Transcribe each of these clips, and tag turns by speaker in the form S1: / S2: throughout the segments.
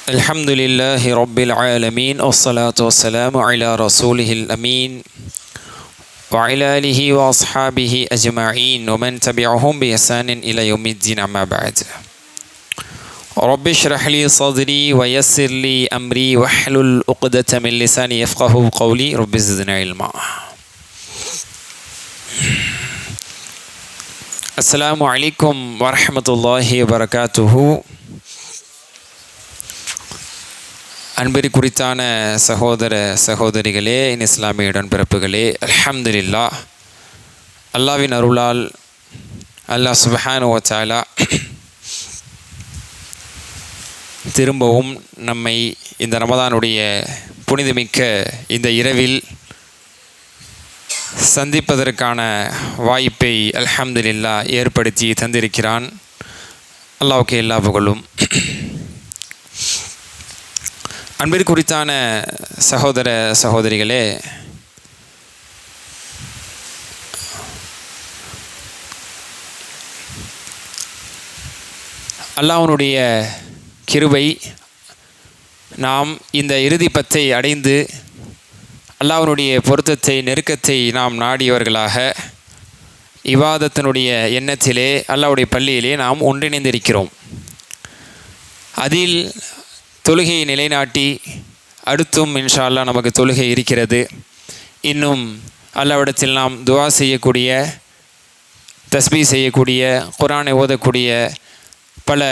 S1: الحمد لله رب العالمين والصلاة والسلام على رسوله الأمين وعلى آله وأصحابه أجمعين ومن تبعهم بإحسان إلى يوم الدين أما بعد رب اشرح لي صدري ويسر لي أمري واحلل عقدة من لساني يفقهوا قولي رب زدنا علما. السلام عليكم ورحمة الله وبركاته. அன்பிற்கு குறித்தான சகோதர சகோதரிகளே, இஸ்லாமிய உடன்பிறப்புகளே, அல்ஹம்துலில்லாஹ், அல்லாஹ்வின் அருளால் அல்லாஹ் சுப்ஹானஹு வ தஆலா திரும்பவும் நம்மை இந்த ரமதானுடைய புனிதமிக்க இந்த இரவில் சந்திப்பதற்கான வாய்ப்பை அல்ஹம்துலில்லாஹ் ஏற்படுத்தி தந்திருக்கிறான். அல்லாஹ்வுக்கு எல்லா புகழும். அன்பிற்கு குறித்தான சகோதர சகோதரிகளே, அல்லாஹ்வுடைய கிருபை, நாம் இந்த இறுதி பத்தை அடைந்து அல்லாஹ்வுடைய பொருத்தத்தை நெருக்கத்தை நாம் நாடியவர்களாக இபாதத்தினுடைய எண்ணத்திலே அல்லாஹ்வுடைய பள்ளியிலே நாம் ஒன்றிணைந்திருக்கிறோம். அதில் தொழுகையை நிலைநாட்டி அடுத்தும் இன்ஷா அல்லாஹ் நமக்கு தொழுகை இருக்கிறது. இன்னும் அல்லாஹ்விடத்தில் நாம் துஆ செய்யக்கூடிய, தஸ்பீ செய்யக்கூடிய, குர்ஆனை ஓதக்கூடிய பல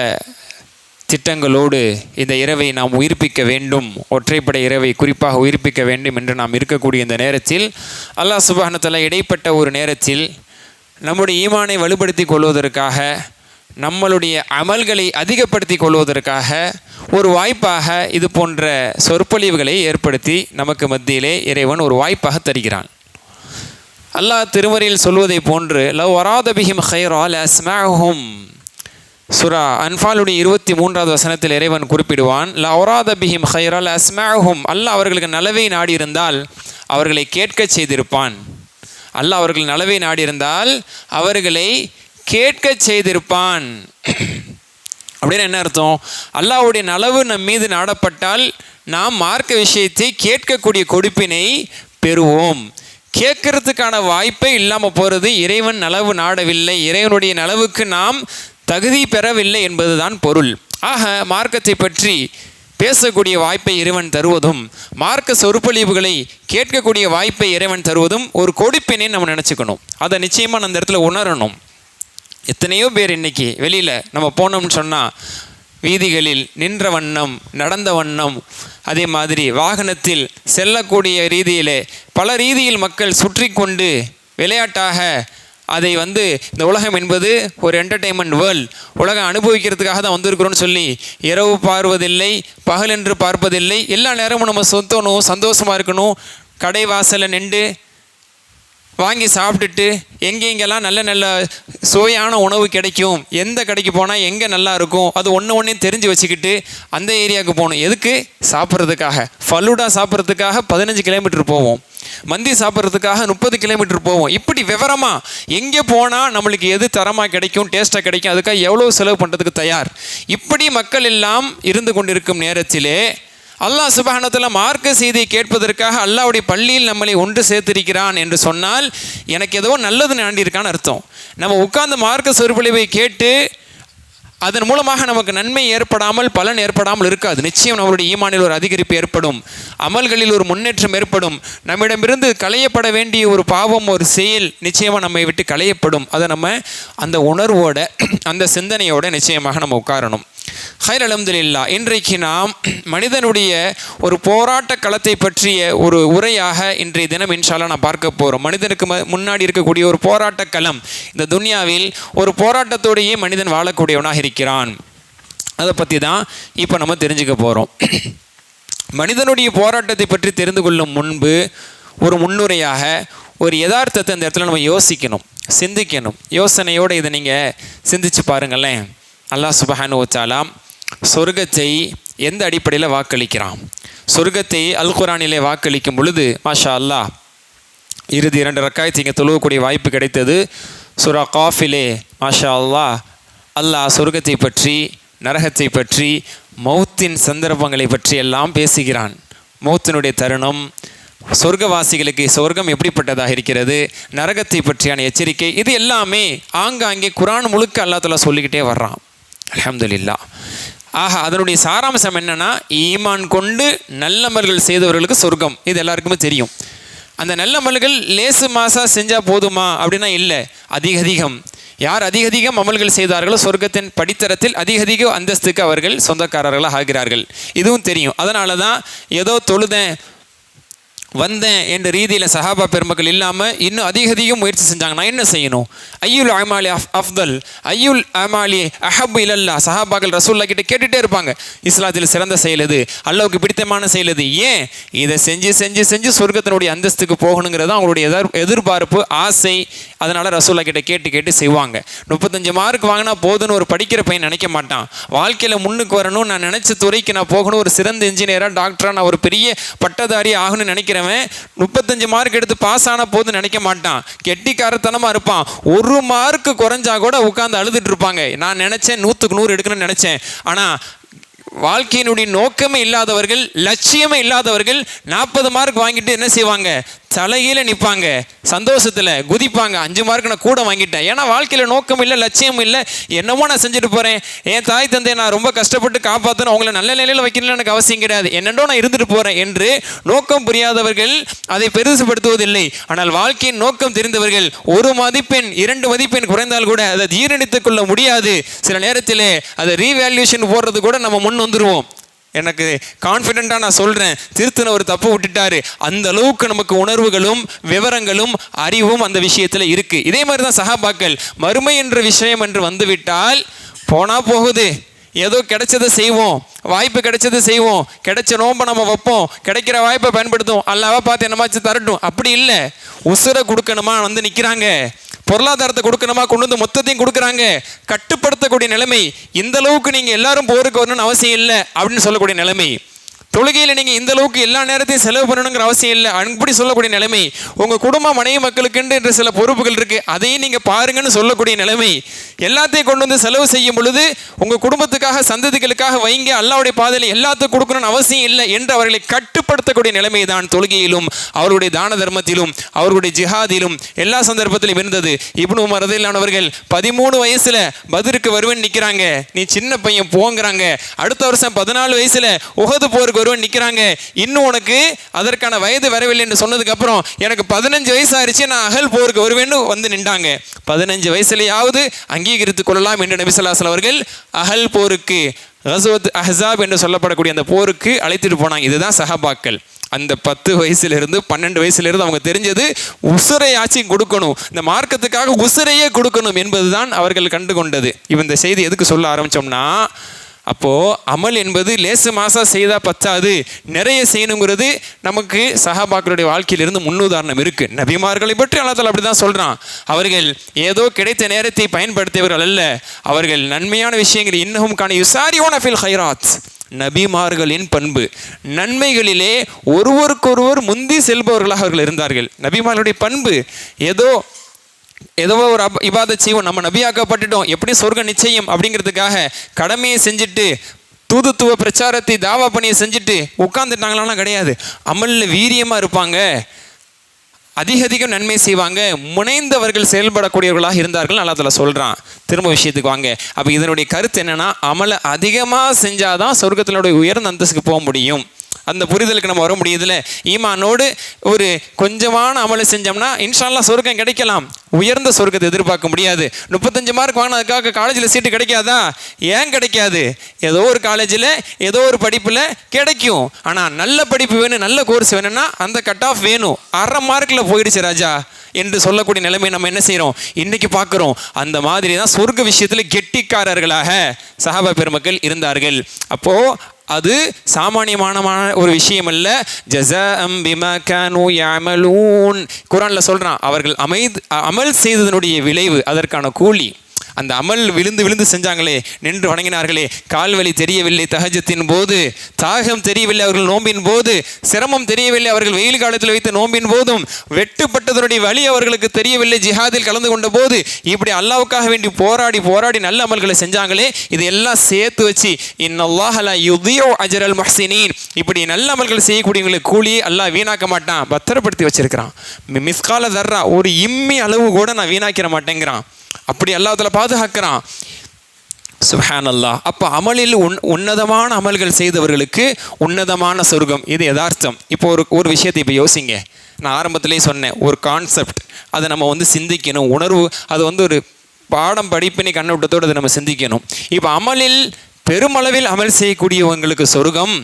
S1: திட்டங்களோடு இந்த இரவை நாம் உயிர்ப்பிக்க வேண்டும், ஒற்றைப்படை இரவை குறிப்பாக உயிர்ப்பிக்க வேண்டும் என்று நாம் இருக்கக்கூடிய இந்த நேரத்தில் அல்லாஹ் சுப்ஹானஹு வ தஆலா இடைப்பட்ட ஒரு நேரத்தில் நம்முடைய ஈமானை வலுப்படுத்தி கொள்வதற்காக, நம்மளுடைய அமல்களை அதிகப்படுத்தி கொள்வதற்காக ஒரு வாய்ப்பாக இது போன்ற சொற்பொழிவுகளை ஏற்படுத்தி நமக்கு மத்தியிலே இறைவன் ஒரு வாய்ப்பாக தருகிறான். அல்லாஹ் திருமறையில் சொல்வதை போன்று லவ் அராத பிஹிம் கைரா லஅஸ்மஅஹும், சூரா அன்ஃபாலுடைய 23வது வசனத்தில் இறைவன் குறிப்பிடுவான், லவ் அராத பிஹிம் கைரா லஅஸ்மஅஹும், அல்லாஹ் அவர்களுக்கு நலவை நாடியிருந்தால் அவர்களை கேட்கச் செய்திருப்பான். அல்லாஹ் அவர்கள் நலவை நாடியிருந்தால் அவர்களை கேட்க செய்திருப்பான். அப்படின்னு என்ன அர்த்தம்? அல்லாஹ்வுடைய நலவு நம் மீது நாடப்பட்டால் நாம் மார்க்க விஷயத்தை கேட்கக்கூடிய கொடுப்பினை பெறுவோம். கேட்கறதுக்கான வாய்ப்பே இல்லாமல் போகிறது இறைவன் நலவு நாடவில்லை, இறைவனுடைய நலவுக்கு நாம் தகுதி பெறவில்லை என்பதுதான் பொருள். ஆக மார்க்கத்தை பற்றி பேசக்கூடிய வாய்ப்பை இறைவன் தருவதும், மார்க்க சொற்பொழிவுகளை கேட்கக்கூடிய வாய்ப்பை இறைவன் தருவதும் ஒரு கொடுப்பினை நம்ம நினச்சிக்கணும். அதை நிச்சயமாக அந்த இடத்துல உணரணும். எத்தனையோ பேர் இன்றைக்கி வெளியில் நம்ம போனோம்னு சொன்னால் வீதிகளில் நின்ற வண்ணம், நடந்த வண்ணம், அதே மாதிரி வாகனத்தில் செல்லக்கூடிய ரீதியிலே பல ரீதியில் மக்கள் சுற்றி கொண்டு விளையாட்டாக அதை இந்த உலகம் என்பது ஒரு என்டர்டெயின்மெண்ட் வேர்ல்ட், உலகம் அனுபவிக்கிறதுக்காக தான் வந்திருக்கிறோன்னு சொல்லி இரவு பார்வதில்லை, பகலென்று பார்ப்பதில்லை. எல்லா நேரமும் நம்ம சொத்தணும், சந்தோஷமாக இருக்கணும், கடை வாசலில் நின்று வாங்கி சாப்பிட்டுட்டு எங்கெங்கெல்லாம் நல்ல நல்ல சுவையான உணவு கிடைக்கும், எந்த கடைக்கு போனால் எங்கே நல்லா இருக்கும், அது ஒன்றையும் தெரிஞ்சு வச்சுக்கிட்டு அந்த ஏரியாவுக்கு போகணும். எதுக்கு? சாப்பிட்றதுக்காக. ஃபலூடா சாப்பிட்றதுக்காக 15 கிலோமீட்டர் போவோம், மந்தி சாப்பிட்றதுக்காக 30 கிலோமீட்டர் போவோம். இப்படி விவரமாக எங்கே போனால் நம்மளுக்கு எது தரமாக கிடைக்கும், டேஸ்ட்டாக கிடைக்கும், அதுக்காக எவ்வளோ செலவு பண்ணுறதுக்கு தயார். இப்படி மக்கள் எல்லாம் இருந்து கொண்டிருக்கும் நேரத்திலே அல்லாஹ் சுப்ஹானஹு வ தஆலா மார்க்க செய்தியை கேட்பதற்காக அல்லாஹ்வுடைய பள்ளியில் நம்மளை ஒன்று சேர்த்திருக்கிறான் என்று சொன்னால் எனக்கு ஏதோ நல்லது நாண்டியிருக்கான்னு அர்த்தம். நம்ம உட்கார்ந்து மார்க்க சொற்பொழிவை கேட்டு அதன் மூலமாக நமக்கு நன்மை ஏற்படாமல், பலன் ஏற்படாமல் இருக்காது. நிச்சயம் நம்மளுடைய ஈமானில் ஒரு அதிகரிப்பு ஏற்படும், அமல்களில் ஒரு முன்னேற்றம் ஏற்படும், நம்மிடமிருந்து களையப்பட வேண்டிய ஒரு பாவம், ஒரு செயல் நிச்சயமாக நம்மை விட்டு களையப்படும். அதை நம்ம அந்த உணர்வோட, அந்த சிந்தனையோட நிச்சயமாக நம்ம உட்காரணும். ஹைர், அல்ஹம்துலில்லாஹ். இன்றைக்கு நாம் மனிதனுடைய ஒரு போராட்ட களத்தை பற்றிய ஒரு உரையாக இன்றைய தினம் இன்ஷா அல்லாஹ் நான் பார்க்க போகிறோம். மனிதனுக்கு முன்னாடி இருக்கக்கூடிய ஒரு போராட்ட களம், இந்த துன்யாவில் ஒரு போராட்டத்தோடையே மனிதன் வாழக்கூடியவனாக இருக்கிறான். அதை பற்றி தான் இப்போ நம்ம தெரிஞ்சுக்க போகிறோம். மனிதனுடைய போராட்டத்தை பற்றி தெரிந்து கொள்ளும் முன்பு ஒரு முன்னுரையாக ஒரு யதார்த்தத்தை இந்த இடத்துல நம்ம யோசிக்கணும், சிந்திக்கணும். யோசனையோடு இதை நீங்கள் சிந்திச்சு பாருங்களேன். அல்லாஹ் சுப்ஹானஹு வ தஆலா சொர்க்கத்தை எந்த அடிப்படையில் வாக்களிக்கிறான்? சொர்க்கத்தை அல் குர்ஆனிலே வாக்களிக்கும் பொழுது மாஷா அல்லாஹ் இறுதி 2 ரக்காயத்து இங்கே தொழுவக்கூடிய வாய்ப்பு கிடைத்தது. சூரா காஃபிலே மாஷா அல்லாஹ் அல்லாஹ் சொர்க்கத்தை பற்றி நரகத்தை பற்றி மௌத்தின் சந்தர்ப்பங்களை பற்றியெல்லாம் பேசுகிறான். மௌத்தினுடைய தருணம், சொர்க்கவாசிகளுக்கு சொர்க்கம் எப்படிப்பட்டதாக இருக்கிறது, நரகத்தை பற்றியான எச்சரிக்கை, இது எல்லாமே ஆங்காங்கே குர்ஆன் முழுக்க அல்லாஹ் தஆலா சொல்லிக்கிட்டே வர்றான். அல்ஹம்துலில்லாஹ். ஆஹா, அதனுடைய சாராம்சம் என்னன்னா, ஈமான் கொண்டு நல்லமல்கள் செய்தவர்களுக்கு சொர்க்கம். இது எல்லாருக்குமே தெரியும். அந்த நல்லமல்கள் லேசு மாசா செஞ்சால் போதுமா அப்படின்னா இல்லை, அதிகம். யார் அதிகம் அமல்கள் செய்தார்களோ சொர்க்கத்தின் படித்தரத்தில் அதிக அந்தஸ்துக்கு அவர்கள் சொந்தக்காரர்களாக ஆகிறார்கள். இதுவும் தெரியும். அதனால தான் ஏதோ தொழுதேன் வந்தேன் என்ற ரீதியில் சஹாபா பெருமக்கள் இல்லாமல் இன்னும் அதிகம் முயற்சி செஞ்சாங்க. நான் என்ன செய்யணும், ஐயுல் அமாலி அஃப்தல், ஐயுல் அமாலி அஹப் இல்லல்லா. சஹாபாக்கள் ரசூல்லா கிட்ட கேட்டுகிட்டே இருப்பாங்க, இஸ்லாத்தில் சிறந்த செயல் எது, அல்லாஹ்வுக்கு பிடித்தமான செயல் எது, ஏன் இதை செஞ்சு செஞ்சு செஞ்சு சொர்க்கத்தினுடைய அந்தஸ்துக்கு போகணுங்கிறது அவங்களுடைய எதிர்பார்ப்பு, ஆசை. அதனால் ரசூல்லா கிட்ட கேட்டு செய்வாங்க. 35 மார்க் வாங்கினா போதுன்னு ஒரு படிக்கிற பையன் நினைக்க மாட்டான். வாழ்க்கையில் முன்னுக்கு வரணும், நான் நினச்ச துறைக்கு நான் போகணும், ஒரு சிறந்த இன்ஜினியராக டாக்டராக நான் ஒரு பெரிய பட்டதாரி ஆகணும்னு நினைக்கிறவன் 35 மார்க் எடுத்து பாஸ் ஆன போது நினைக்க மாட்டான். கெட்டிக்காரத்தனமா இருப்பான். 1 மார்க் குறைஞ்சா கூட உட்காந்து அழுதுட்டு இருப்பாங்க. நான் நினைச்சேன் 100க்கு 100 எடுக்கணும்னு நினைச்சேன். ஆனா வாழ்க்கையினுடைய நோக்கமே இல்லாதவர்கள், லட்சியமே இல்லாதவர்கள் 40 மார்க் வாங்கிட்டு என்ன செய்வாங்க, தலையில நிற்பாங்க, சந்தோஷத்தில் குதிப்பாங்க. 5 மார்க் நான் கூட வாங்கிட்டேன். ஏன்னா வாழ்க்கையில் நோக்கம் இல்லை, லட்சியம் இல்லை. என்னமோ நான் செஞ்சுட்டு போகிறேன், என் தாய் தந்தை நான் ரொம்ப கஷ்டப்பட்டு காப்பாற்றணும், அவங்கள நல்ல நிலையில் வைக்கணும்னு எனக்கு அவசியம் கிடையாது, என்னென்னோ நான் இருந்துட்டு போகிறேன் என்று நோக்கம் புரியாதவர்கள் அதை பெருசுபடுத்துவதில்லை. ஆனால் வாழ்க்கையின் நோக்கம் தெரிந்தவர்கள் 1 மதிப்பெண் 2 மதிப்பெண் குறைந்தால் கூட அதை ஜீரணித்துக் கொள்ள முடியாது. சில நேரத்தில் அதை ரீவேல்யூஷன் போடுறது கூட நம்ம முன் வந்துடுவோம். எனக்கு கான்ஃபிடென்ட்டாக நான் சொல்கிறேன், திருத்தின ஒரு தப்பு விட்டுட்டாரு. அந்த அளவுக்கு நமக்கு உணர்வுகளும் விவரங்களும் அறிவும் அந்த விஷயத்தில் இருக்குது. இதே மாதிரி தான் சஹாபாக்கள். மறுமை என்ற விஷயம் என்று வந்துவிட்டால் போனால் போகுது, ஏதோ கிடைச்சதை செய்வோம், வாய்ப்பு கிடைச்சதை செய்வோம், கிடைச்ச நோன்பை நம்ம வைப்போம், கிடைக்கிற வாய்ப்பை பயன்படுத்துவோம், அல்லாவா பார்த்து என்னமாச்சு தரட்டும். அப்படி இல்லை, உசுரை கொடுக்கணுமா வந்து நிற்கிறாங்க, பொருளாதாரத்தை கொடுக்கணுமா கொண்டு வந்து மொத்தத்தையும் கொடுக்குறாங்க. கட்டுப்படுத்தக்கூடிய நிலைமை. இந்த அளவுக்கு நீங்கள் எல்லாரும் போருக்கு வரணும்னு அவசியம் இல்லை அப்படின்னு சொல்லக்கூடிய நிலைமை. தொழுகையில் நீங்கள் இந்த அளவுக்கு எல்லா நேரத்தையும் செலவு பண்ணணுங்கிற அவசியம் இல்லை அப்படி சொல்லக்கூடிய நிலைமை. உங்கள் குடும்ப மனைவி மக்களுக்குன்று என்ற சில பொறுப்புகள் இருக்குது, அதையும் நீங்கள் பாருங்கன்னு சொல்லக்கூடிய நிலைமை. எல்லாத்தையும் கொண்டு வந்து செலவு செய்யும் பொழுது உங்கள் குடும்பத்துக்காக சந்ததிகளுக்காக வைங்க, அல்லாஹ்வுடைய பாதையில் எல்லாத்துக்கும் கொடுக்கணும்னு அவசியம் இல்லை என்று அவர்களை கட்டுப்படுத்தக்கூடிய நிலைமை தான் தொழுகையிலும் அவர்களுடைய தான தர்மத்திலும் அவர்களுடைய ஜிஹாதிலும் எல்லா சந்தர்ப்பத்திலும் இருந்தது. இப்னு உமர் ரலியல்லாஹு அவர்கள் 13 வயசுல பத்ருக்கு வருவேன் நிற்கிறாங்க, நீ சின்ன பையன் போங்கிறாங்க. அடுத்த வருஷம் 14 வயசுல உஹது போருக்கு வருவேன் நிற்கிறாங்க, இன்னும் உனக்கு அதற்கான வயது வரவில்லை என்று சொன்னதுக்கு அப்புறம் எனக்கு 15 வயசு ஆயிடுச்சு, நான் அகல் போருக்கு வருவேன்னு வந்து நின்றாங்க. 15 வயசுலையாவது அங்கீகரித்துக் கொள்ளலாம் என்று நபி ஸல்லல்லாஹு அலைஹி வஸல்லம் அவர்கள் அகல் போருக்கு, கஸ்வத் அஹ்ஸாப் என்று சொல்லப்படக்கூடிய அந்த போருக்கு அழைத்துட்டு போனாங்க. இதுதான் சஹாபாக்கள். அந்த 10 வயசுலேருந்து 12 வயசுலேருந்து அவங்க தெரிஞ்சது உசுரை ஆட்சியும் கொடுக்கணும், இந்த மார்க்கத்துக்காக உசுரையே கொடுக்கணும் என்பதுதான் அவர்கள் கண்டு கொண்டது. இந்த செய்தி எதுக்கு சொல்ல ஆரம்பித்தோம்னா, அப்போது அமல் என்பது லேசு மாசா செய்தால் பத்தாது, நிறைய செய்யணுங்கிறது நமக்கு சஹாபாக்களுடைய வாழ்க்கையிலிருந்து முன்னுதாரணம் இருக்குது. நபிமார்களை பற்றி அல்லாஹ் தஆலா அப்படி தான் சொல்கிறான். அவர்கள் ஏதோ கிடைத்த நேரத்தை பயன்படுத்தியவர்கள் அல்ல, அவர்கள் நன்மையான விஷயங்கள் இன்னஹும் கான யுசாரியூன ஃபில் ஹைராத். நபிமார்களின் பண்பு நன்மைகளிலே ஒருவருக்கொருவர் முந்தி செல்பவர்களாக அவர்கள் இருந்தார்கள். நபிமார்களுடைய பண்பு ஏதோ ஒரு இபாதத் செய்வோம், நம்ம நபியாக்கப்பட்டுட்டோம், எப்படி சொர்க்க நிச்சயம் அப்படிங்கிறதுக்காக கடமையை செஞ்சுட்டு தூதுத்துவ பிரச்சாரத்தை தாவா பணியை செஞ்சுட்டு உட்கார்ந்துட்டாங்களாம் கிடையாது. அமலில் வீரியமாக இருப்பாங்க, அதிகம் நன்மை செய்வாங்க, முனைந்தவர்கள் செயல்படக்கூடியவர்களாக இருந்தார்கள் அல்லாஹ் தஆலா சொல்கிறான். திரும்ப விஷயத்துக்கு வாங்க. அப்போ இதனுடைய கருத்து என்னென்னா, அமலை அதிகமாக செஞ்சாதான் சொர்க்கத்தினுடைய உயர்ந்த அந்தஸ்துக்கு போக முடியும். அந்த புரிதலுக்கு நம்ம வர முடியுதுல. ஈமானோடு ஒரு கொஞ்சமான அமலை செஞ்சோம்னா இன்ஷா அல்லாஹ் சொர்க்கம் கிடைக்கலாம், உயர்ந்த சொர்க்கத்தை எதிர்பார்க்க முடியாது. 35 மார்க் வாங்கினதுக்காக காலேஜில் சீட்டு கிடைக்காதா? ஏன் கிடைக்காது? ஏதோ ஒரு காலேஜில் ஏதோ ஒரு படிப்பில் கிடைக்கும். ஆனால் நல்ல படிப்பு வேணும், நல்ல கோர்ஸ் வேணும்னா அந்த கட் ஆஃப் வேணும். 1/2 மார்க்கில் போயிடுச்சு ராஜா என்று சொல்லக்கூடிய நிலைமை நம்ம என்ன செய்கிறோம் இன்றைக்கி பார்க்குறோம். அந்த மாதிரி தான் சொர்க்க விஷயத்தில் கெட்டிக்காரர்களாக சஹாபா பெருமக்கள் இருந்தார்கள். அப்போது அது சாமானியமான ஒரு விஷயம் அல்ல. ஜஸாஅம் பிமா கானூ யஅமலூன் குர்ஆன்ல சொல்றான், அவர்கள் அமல் செய்ததனுடைய விளைவு, அதற்கான கூலி. அந்த அமல் விழுந்து விழுந்து செஞ்சாங்களே, நின்று வணங்கினார்களே, கால்வலி தெரியவில்லை தஹஜத்தின் போது, தாகம் தெரியவில்லை அவர்கள் நோம்பின் போது, சிரமம் தெரியவில்லை அவர்கள் வெயில் காலத்தில் வைத்த நோம்பின் போதும், வெட்டுப்பட்டதனுடைய வழி அவர்களுக்கு தெரியவில்லை ஜிஹாதில் கலந்து கொண்ட போது, இப்படி அல்லாஹ்வுக்காக வேண்டி போராடி போராடி நல்ல அமல்களை செஞ்சாங்களே, இதெல்லாம் சேர்த்து வச்சு இன்னல்லாஹ லா யுதியு அஜ்ரல் முஹ்சினீன், இப்படி நல்ல அமல்கள் செய்யக்கூடியவங்களுக்கு கூலி அல்லாஹ் வீணாக்க மாட்டான், பத்திரப்படுத்தி வச்சிருக்கிறான். மிஸ்கால தர்றா, ஒரு இம்மி அளவு கூட நான் வீணாக்கிற மாட்டேங்கிறான். அப்படி அல்லாஹ் தஆலா பாதுகாக்கிறான். சுப்ஹானல்லாஹ். அப்போ அமலில் உன்னதமான அமல்கள் செய்தவர்களுக்கு உன்னதமான சொர்க்கம். இது யதார்த்தம். இப்போ ஒரு விஷயத்தை இப்போ யோசிங்க. நான் ஆரம்பத்திலே சொன்னேன், ஒரு கான்செப்ட், அதை நம்ம சிந்திக்கணும். உணர்வு, அது ஒரு பாடம் படிப்பினை கண்ணோட்டத்தோடு அதை நம்ம சிந்திக்கணும். இப்போ அமலில் பெருமளவில் அமல் செய்யக்கூடியவங்களுக்கு சொர்க்கம்,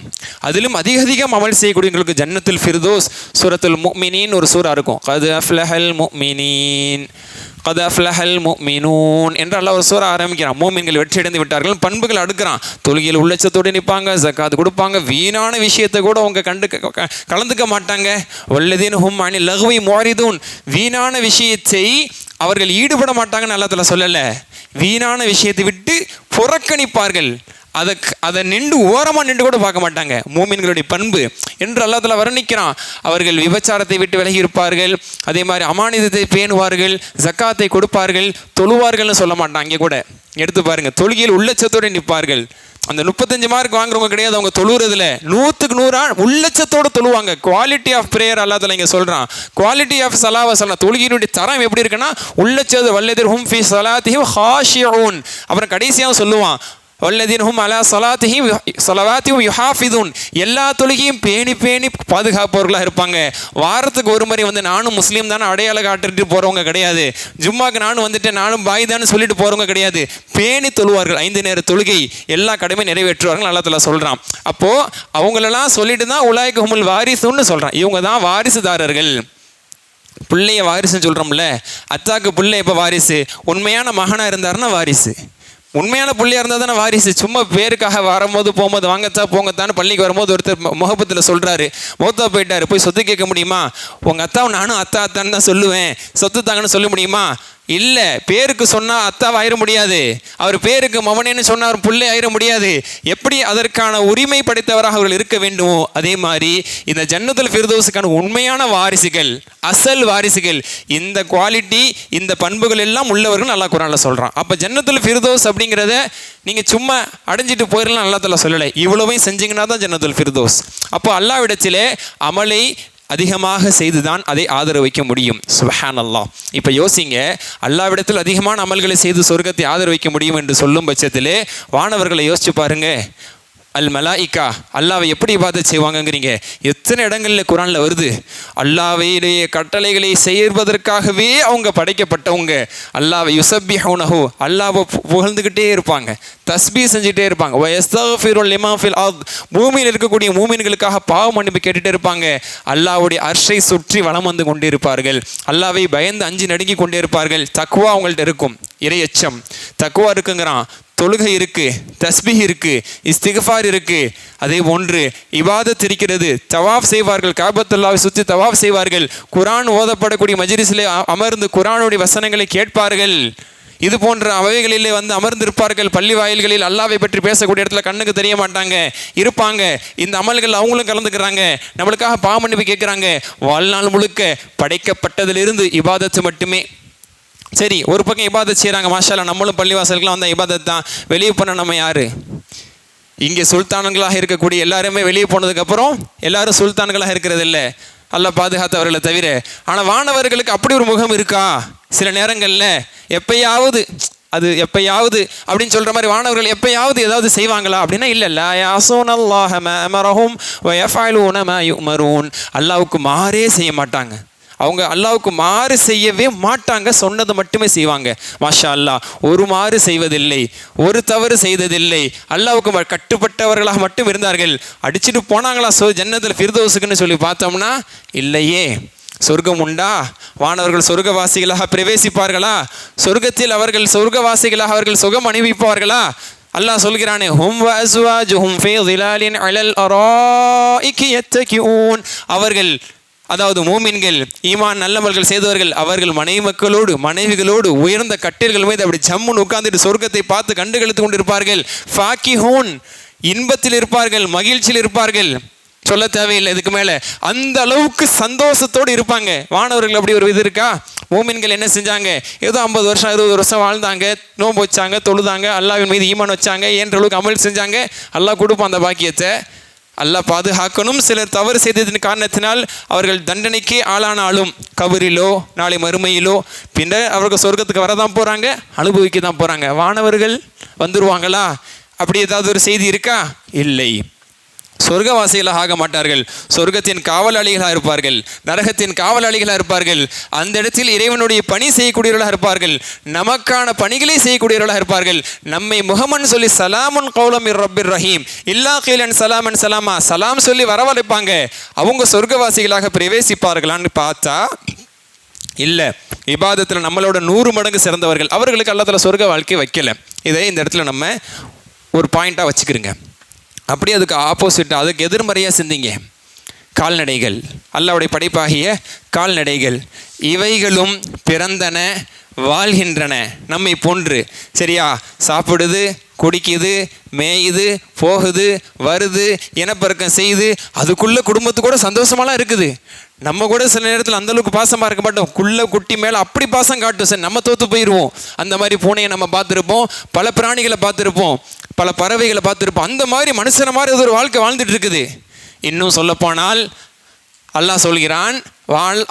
S1: அதிலும் அதிகம் அமல் செய்யக்கூடியவங்களுக்கு ஜன்னத்துல் ஃபிர்தோஸ். சூரத்துல் முஃமினீன் ஒரு சூரா இருக்கும், கத் அஃப்லஹல் முஃமினீன் கத் அஃப்லஹல் முஃமினூன் என்று அல்லாஹ் ஒரு சூரா ஆரம்பிக்கிறான். மூமின்கள் வெற்றி அடைந்து விட்டார்கள், பண்புகள் அடுக்கிறான். தொழுகையில் உள்ளச்சத்தோடு நிற்பாங்க, ஜக்காத் கொடுப்பாங்க, வீணான விஷயத்தை கூட அவங்க கலந்துக்க மாட்டாங்க. வல்லதீன ஹும் அனில் லஹ்வி முஅரிதூன், வீணான விஷயத்தை அவர்கள் ஈடுபட மாட்டாங்கன்னு அல்லாஹ் தஆலா சொல்லலை. வீணான விஷயத்தை விட்டு புறக்கணிப்பார்கள், அதை ஓரமாக நின்று கூட பார்க்க மாட்டாங்க. மூமின்களுடைய பண்பு என்று அல்லாஹ் தஆலா வர்ணிக்கிறான். அவர்கள் விபச்சாரத்தை விட்டு விலகி இருப்பார்கள், அதே மாதிரி அமானிதத்தை பேணுவார்கள், ஜக்காத்தை கொடுப்பார்கள், தொழுவார்கள்னு சொல்ல மாட்டாங்க. அங்கே கூட எடுத்து பாருங்க, தொழுகையில் உள்ளச்சத்தோடு நிற்பார்கள். அந்த 35 மார்க் வாங்குறவங்க கிடையாது, அவங்க தொழுறதுல 100க்கு 100 உள்ளச்சத்தோடு தொழுவாங்க. குவாலிட்டி ஆஃப் பிரேயர் அல்லாஹ் தஆலா இங்கே சொல்கிறான். குவாலிட்டி ஆஃப் சலாவ சொல்லலாம். தொழுகையினுடைய தரம் எப்படி இருக்குன்னா, உள்ளச்சது வல்லதீன ஹும் ஃபீ ஸலாத்திஹிம் ஹாஷிஊன். அப்புறம் கடைசியாக சொல்லுவான், வல்லதீன ஹும் அலா ஸலவாத்திஹிம் யுஹாஃபிதூன், எல்லா தொழுகையும் பேணி பேணி பாதுகாப்பவர்களாக இருப்பாங்க. வாரத்துக்கு ஒரு முறை நானும் முஸ்லீம் தானே அடையாளம் காட்டுட்டு போகிறவங்க கிடையாது. ஜும்மாக்கு நானும் வந்துட்டு நானும் பாய் தானே சொல்லிட்டு போகிறவங்க கிடையாது. பேணி தொழுவார்கள், 5 நேர தொழுகை எல்லா கடமை நிறைவேற்றுவார்கள் அல்லாஹ் தஆலா சொல்கிறான். அப்போது அவங்களெல்லாம் சொல்லிட்டு தான் உலாயிக ஹுமுல் வாரிசுன்னு சொல்கிறான். இவங்க தான் வாரிசுதாரர்கள். பிள்ளைய வாரிசுன்னு சொல்கிறோம்ல, அத்தாக்கு பிள்ளை எப்போ வாரிசு? உண்மையான மகனாக இருந்தாருன்னா வாரிசு. உண்மையான பிள்ளையாக இருந்தால் தானே வாரிசு. சும்மா பேருக்காக வரும்போது போகும்போது வாங்கத்தா போங்கத்தான்னு பள்ளிக்கு வரும்போது ஒருத்தர் முகப்பத்தில் சொல்கிறாரு, மௌத்தா போயிட்டார், போய் சொத்து கேட்க முடியுமா? உங்கள் அத்தாவை நானும் அத்தா அத்தான்னு தான் சொல்லுவேன், சொத்து தாங்கன்னு சொல்ல முடியுமா? இல்லை. பேருக்கு சொன்னால் அத்தாவை ஆயிட முடியாது, அவர் பேருக்கு மவனேன்னு சொன்னார் பிள்ளை ஆயிட முடியாது. எப்படி அதற்கான உரிமை படைத்தவராக அவர்கள் இருக்க வேண்டுமோ, அதே மாதிரி இந்த ஜன்னத்துல் ஃபிர்தௌஸுக்கான உண்மையான வாரிசுகள், அசல் வாரிசுகள், இந்த குவாலிட்டி இந்த பண்புகள் எல்லாம் உள்ளவர்கள் அல்லாஹ் குர்ஆன்ல சொல்கிறான். அப்போ ஜன்னத்துல் ஃபிர்தௌஸ் அப்படிங்கிறத நீங்கள் சும்மா அடைஞ்சிட்டு போயிடலாம் அல்லாஹ் தஆலா சொல்லலை. இவ்வளவையும் செஞ்சீங்கன்னா தான் ஜன்னத்துல் ஃபிர்தௌஸ். அப்போ அல்லாஹ்விடத்திலே அமலை அதிகமாக செய்து தான் அதை ஆதரவு வைக்க முடியும். சுப்ஹானல்லாஹ். இப்போ யோசிங்க, அல்லாஹ்விடத்தில் அதிகமான அமல்களை செய்து சொர்க்கத்தை ஆதரவு வைக்க முடியும் என்று சொல்லும் பட்சத்திலே வானவர்களை யோசிச்சு பாருங்க. அல் மலாயிகா, அல்லாவை எப்படி இபாதத் செய்வாங்கங்கிறீங்க? எத்தனை இடங்களில் குர்ஆனில் வருது. அல்லாஹ்வுடைய கட்டளைகளை செய்வதற்காகவே அவங்க படைக்கப்பட்டவங்க. அல்லாஹ்வை யுஸப்பிஹூனஹு, அல்லாஹ்வை புகழ்ந்துக்கிட்டே இருப்பாங்க, தஸ்பீ செஞ்சுட்டே இருப்பாங்க. வயஸ்தக்ஃபிரு லிமா ஃபில் அர்த், பூமியில் இருக்கக்கூடிய மூமின்களுக்காக பாவ மன்னிப்பு கேட்டுகிட்டே இருப்பாங்க. அல்லாஹ்வுடைய அர்ஷை சுற்றி வலம் வந்து கொண்டே இருப்பார்கள். அல்லாஹ்வை பயந்து அஞ்சு நடுங்கி கொண்டே இருப்பார்கள். தக்வா அவங்கள்ட்ட இருக்கும், இறையச்சம், தக்வா இருக்குங்கிறான். தொழுகை இருக்கு, தஸ்பீஹ் இருக்கு, இஸ்திக்ஃபார் இருக்கு, அதே போன்று இபாதத் இருக்கிறது. தவாஃப் செய்வார்கள், காபத்துல்லாவை சுற்றி தவாஃப் செய்வார்கள். குர்ஆன் ஓதப்படக்கூடிய மஜ்லிஸிலே அமர்ந்து குர்ஆனுடைய வசனங்களை கேட்பார்கள். இது போன்ற அவைகளிலே அமர்ந்திருப்பார்கள். பள்ளி வாயில்களில் அல்லாஹ்வை பற்றி பேசக்கூடிய இடத்துல கண்ணுக்கு தெரிய மாட்டாங்க, இருப்பாங்க. இந்த அமல்கள் அவங்களும் கலந்துக்கிறாங்க, நம்மளுக்காக பாவ மன்னிப்பு கேட்குறாங்க. வாழ்நாள் முழுக்க படைக்கப்பட்டதிலிருந்து இபாதத்து மட்டுமே. சரி, ஒரு பக்கம் இபாதத் செய்கிறாங்க, மாஷா அல்லாஹ், நம்மளும் பள்ளிவாசலுக்குலாம் வந்தால் இபாதத் தான். வெளியே போன நம்ம யார்? இங்கே சுல்தான்களாக இருக்கக்கூடிய எல்லாருமே வெளியே போனதுக்கப்புறம் எல்லாரும் சுல்தான்களாக இருக்கிறது இல்லை, அல்லாஹ் பாதுகாத்தவர்களை தவிர. ஆனால் வானவர்களுக்கு அப்படி ஒரு முகம் இருக்கா? சில நேரங்களில் எப்பயாவது, அது எப்பயாவது அப்படின்னு சொல்கிற மாதிரி வானவர்கள் எப்பயாவது ஏதாவது செய்வாங்களா அப்படின்னா இல்லை. லா யஸூனல்லாஹ மா அமரஹும் வ யஃஅலூன மா யுமரூன், அல்லாஹ்வுக்கு மாறே செய்ய மாட்டாங்க. அவங்க அல்லாஹ்வுக்கு மாறு செய்யவே மாட்டாங்க, சொன்னது மட்டுமே செய்வாங்க. மாஷா அல்லாஹ், ஒரு மாறு செய்வதில்லை, ஒரு தவறு செய்ததில்லை, அல்லாஹ்வுக்கு கட்டுப்பட்டவர்களாக மட்டும் இருந்தார்கள். அடிச்சுட்டு போனாங்களா ஜன்னத்துல் ஃபிர்தௌஸுக்குன்னு சொல்லி பார்த்தோம்னா இல்லையே. சொர்க்கம் உண்டா? வானவர்கள் சொர்க்கவாசிகளாக பிரவேசிப்பார்களா? சொர்க்கத்தில் அவர்கள் சொர்க்கவாசிகளாக அவர்கள் சுகம் அனுபவிப்பார்களா? அல்லாஹ் சொல்கிறானே, ஹும் வ அஸ்வாஜுஹும் ஃபீ ஸிலாலின் அலல் அராயிகி யத்தகிஊன், அவர்கள் அதாவது மூமின்கள், ஈமான் நல்லமல்கள் செய்தவர்கள், அவர்கள் மனைவிகளோடு உயர்ந்த கட்டில்கள் மீது அப்படி ஜம்முன்னு உட்கார்ந்துட்டு சொர்க்கத்தை பார்த்து கண்டுகளித்து கொண்டிருப்பார்கள். ஃபாக்கிஹூன், இன்பத்தில் இருப்பார்கள், மகிழ்ச்சியில் இருப்பார்கள். சொல்ல தேவையில்லை இதுக்கு மேலே. அந்த அளவுக்கு சந்தோஷத்தோடு இருப்பாங்க. வானவர்கள் அப்படி ஒரு இது இருக்கா? மூமின்கள் என்ன செஞ்சாங்க? ஏதோ 50 வருஷம் 60 வருஷம் வாழ்ந்தாங்க, நோன்பு வச்சாங்க, தொழுதாங்க, அல்லாஹ்வின் மீது ஈமான் வச்சாங்க, ஏன்ற அளவுக்கு அமல் செஞ்சாங்க. அல்லாஹ் கொடுப்பான் அந்த பாக்கியத்தை. அல்லாஹ் பாதுகாக்கணும். சிலர் தவறு செய்ததின் காரணத்தினால் அவர்கள் தண்டனைக்கு ஆளானாலும் கபரிலோ நாளை மறுமையிலோ பின்னர் அவர்கள் சொர்க்கத்துக்கு வரதான் போகிறாங்க, அனுபவிக்க தான் போகிறாங்க. வானவர்கள் வந்துடுவாங்களா? அப்படி ஏதாவது ஒரு செய்தி இருக்கா? இல்லை. சொர்க்கவாசிகளாக ஆக மாட்டார்கள். சொர்க்கத்தின் காவலாளிகளாக இருப்பார்கள், நரகத்தின் காவலாளிகளாக இருப்பார்கள். அந்த இடத்தில் இறைவனுடைய பணி செய்யக்கூடியவர்களாக இருப்பார்கள், நமக்கான பணிகளை செய்யக்கூடியவர்களாக இருப்பார்கள். நம்மை முகமன் சொல்லி சலாமுன் கௌலம் மிர் ரப்பிர் ரஹீம் இல்லா கீலன் சலாமன் சலாமா சலாம் சொல்லி வரவழைப்பாங்க. அவங்க சொர்க்கவாசிகளாக பிரவேசிப்பார்களான்னு பார்த்தா இல்லை. இபாதத்தில் நம்மளோட 100 மடங்கு சிறந்தவர்கள், அவர்களுக்கு அல்லாஹ் தஆலா சொர்க்க வாழ்க்கை வைக்கல. இதை இந்த இடத்துல நம்ம ஒரு பாயிண்டாக வச்சுக்கிறோங்க. அப்படியே அதுக்கு ஆப்போசிட்டாக, அதுக்கு எதிர்மறையாக சிந்திங்க. கால்நடைகள், அல்லாஹ்வுடைய படைப்பாகிய கால்நடைகள், இவைகளும் பிறந்தன, வாழ்கின்றன நம்மை போன்று. சரியா? சாப்பிடுது, குடிக்குது, மேயுது, போகுது, வருது, இனப்பெருக்கம் செய்யுது, அதுக்குள்ளே குடும்பத்து கூட சந்தோஷமாலாம் இருக்குது. நம்ம கூட சில நேரத்தில் அந்தளவுக்கு பாசமாக இருக்க மாட்டோம். குட்டி மேலே அப்படி பாசம் காட்டும் சார், நம்ம தோற்று போயிடுவோம். அந்த மாதிரி பூனையை நம்ம பார்த்துருப்போம், பல பிராணிகளை பார்த்துருப்போம், பல பறவைகளை பார்த்துருப்போம். அந்த மாதிரி மனுஷன மாதிரி ஒரு வாழ்க்கை வாழ்ந்துட்டு இருக்குது. இன்னும் சொல்லப்போனால் அல்லாஹ் சொல்கிறான்,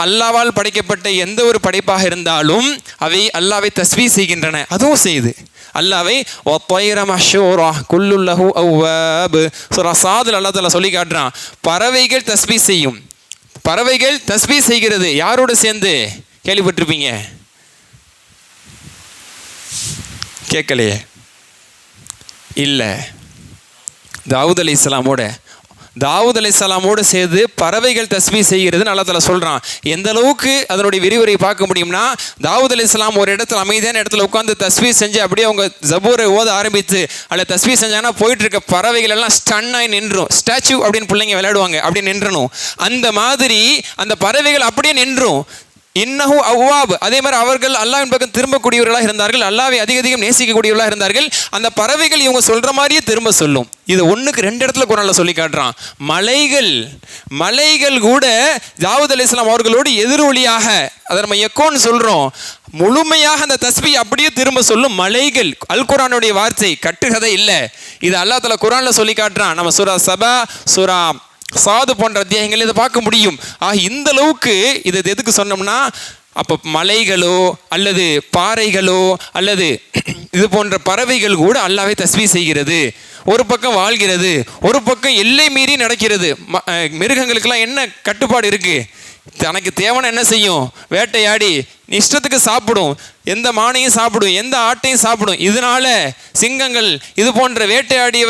S1: அல்லாவால் படைக்கப்பட்ட எந்த ஒரு படைப்பாக இருந்தாலும் அவை அல்லாவை தஸ்பீஹ் செய்கின்றன. அதுவும் செய்யுது அல்லாவை. அல்லாஹ் தஆலா சொல்லி காட்டுறான், பறவைகள் தஸ்பீஹ் செய்யும். பறவைகள் தஸ்பீஹ் செய்கிறது. யாரோட சேர்ந்து? கேள்விப்பட்டிருப்பீங்க, கேட்கலையே? இல்லை, தாவூத் அலைஹிஸ்ஸலாமோடு சேர்ந்து பறவைகள் தஸ்பீஹ் செய்கிறதுன்னு அல்லாஹ் தஆலா சொல்கிறான். எந்த அளவுக்கு அதனுடைய விரிவுரையை பார்க்க முடியும்னா, தாவூத் அலைஹிஸ்ஸலாம் ஒரு இடத்துல அமைதியான இடத்துல உட்காந்து தஸ்பீஹ் செஞ்சு அப்படியே அவங்க ஜபூரை ஓத ஆரம்பித்து அதில் தஸ்பீஹ் செஞ்சாங்கன்னா போயிட்டு இருக்க பறவைகள் எல்லாம் ஸ்டன்னாகி நின்றும். ஸ்டாச்சு அப்படின்னு பிள்ளைங்க விளையாடுவாங்க, அப்படி நின்றணும். அந்த மாதிரி அந்த பறவைகள் அப்படியே நின்றும். இன்னஹு அவ்வாப், அதே மாதிரி அவர்கள் அல்லாஹ்வின் பக்கம் திரும்பக்கூடியவர்களாக இருந்தார்கள், அல்லாஹ்வை அதிகம் நேசிக்கக்கூடியவர்களாக இருந்தார்கள். அந்த பறவைகள் இவங்க சொல்கிற மாதிரியே திரும்ப சொல்லும். இது 1க்கு 2 இடத்துல குர்ஆன்ல சொல்லி காட்டுறான். மலைகள் கூட தாவூத் அலைஹிஸ்ஸலாம் அவர்களோடு எதிரொலியாக, அதை நம்ம எக்கோன்னு சொல்கிறோம், முழுமையாக அந்த தஸ்பீஹ் அப்படியே திரும்ப சொல்லும் மலைகள். அல் குர்ஆனுடைய வார்த்தை, கட்டுக்கதை இல்லை. இது அல்லாஹ் தஆலா குர்ஆன்ல சொல்லி காட்டுறான். நம்ம சூரா சபா, சூரா சாது போன்ற அத்தியாயங்கள் இதை பார்க்க முடியும். இந்த அளவுக்கு இது எதுக்கு சொன்னோம்னா, அப்போ மலைகளோ அல்லது பாறைகளோ அல்லது இது போன்ற பறவைகள் கூட அல்லாஹ்வை தஸ்பீஹ் செய்கிறது. ஒரு பக்கம் வாழ்கிறது, ஒரு பக்கம் எல்லை மீறி நடக்கிறது. மிருகங்களுக்கெல்லாம் என்ன கட்டுப்பாடு இருக்குது? தனக்கு தேவையான என்ன செய்யும்? வேட்டையாடி இஷ்டத்துக்கு சாப்பிடும். எந்த மானையும் சாப்பிடும், எந்த ஆட்டையும் சாப்பிடும். இதனால சிங்கங்கள் இது போன்ற வேட்டையாடிய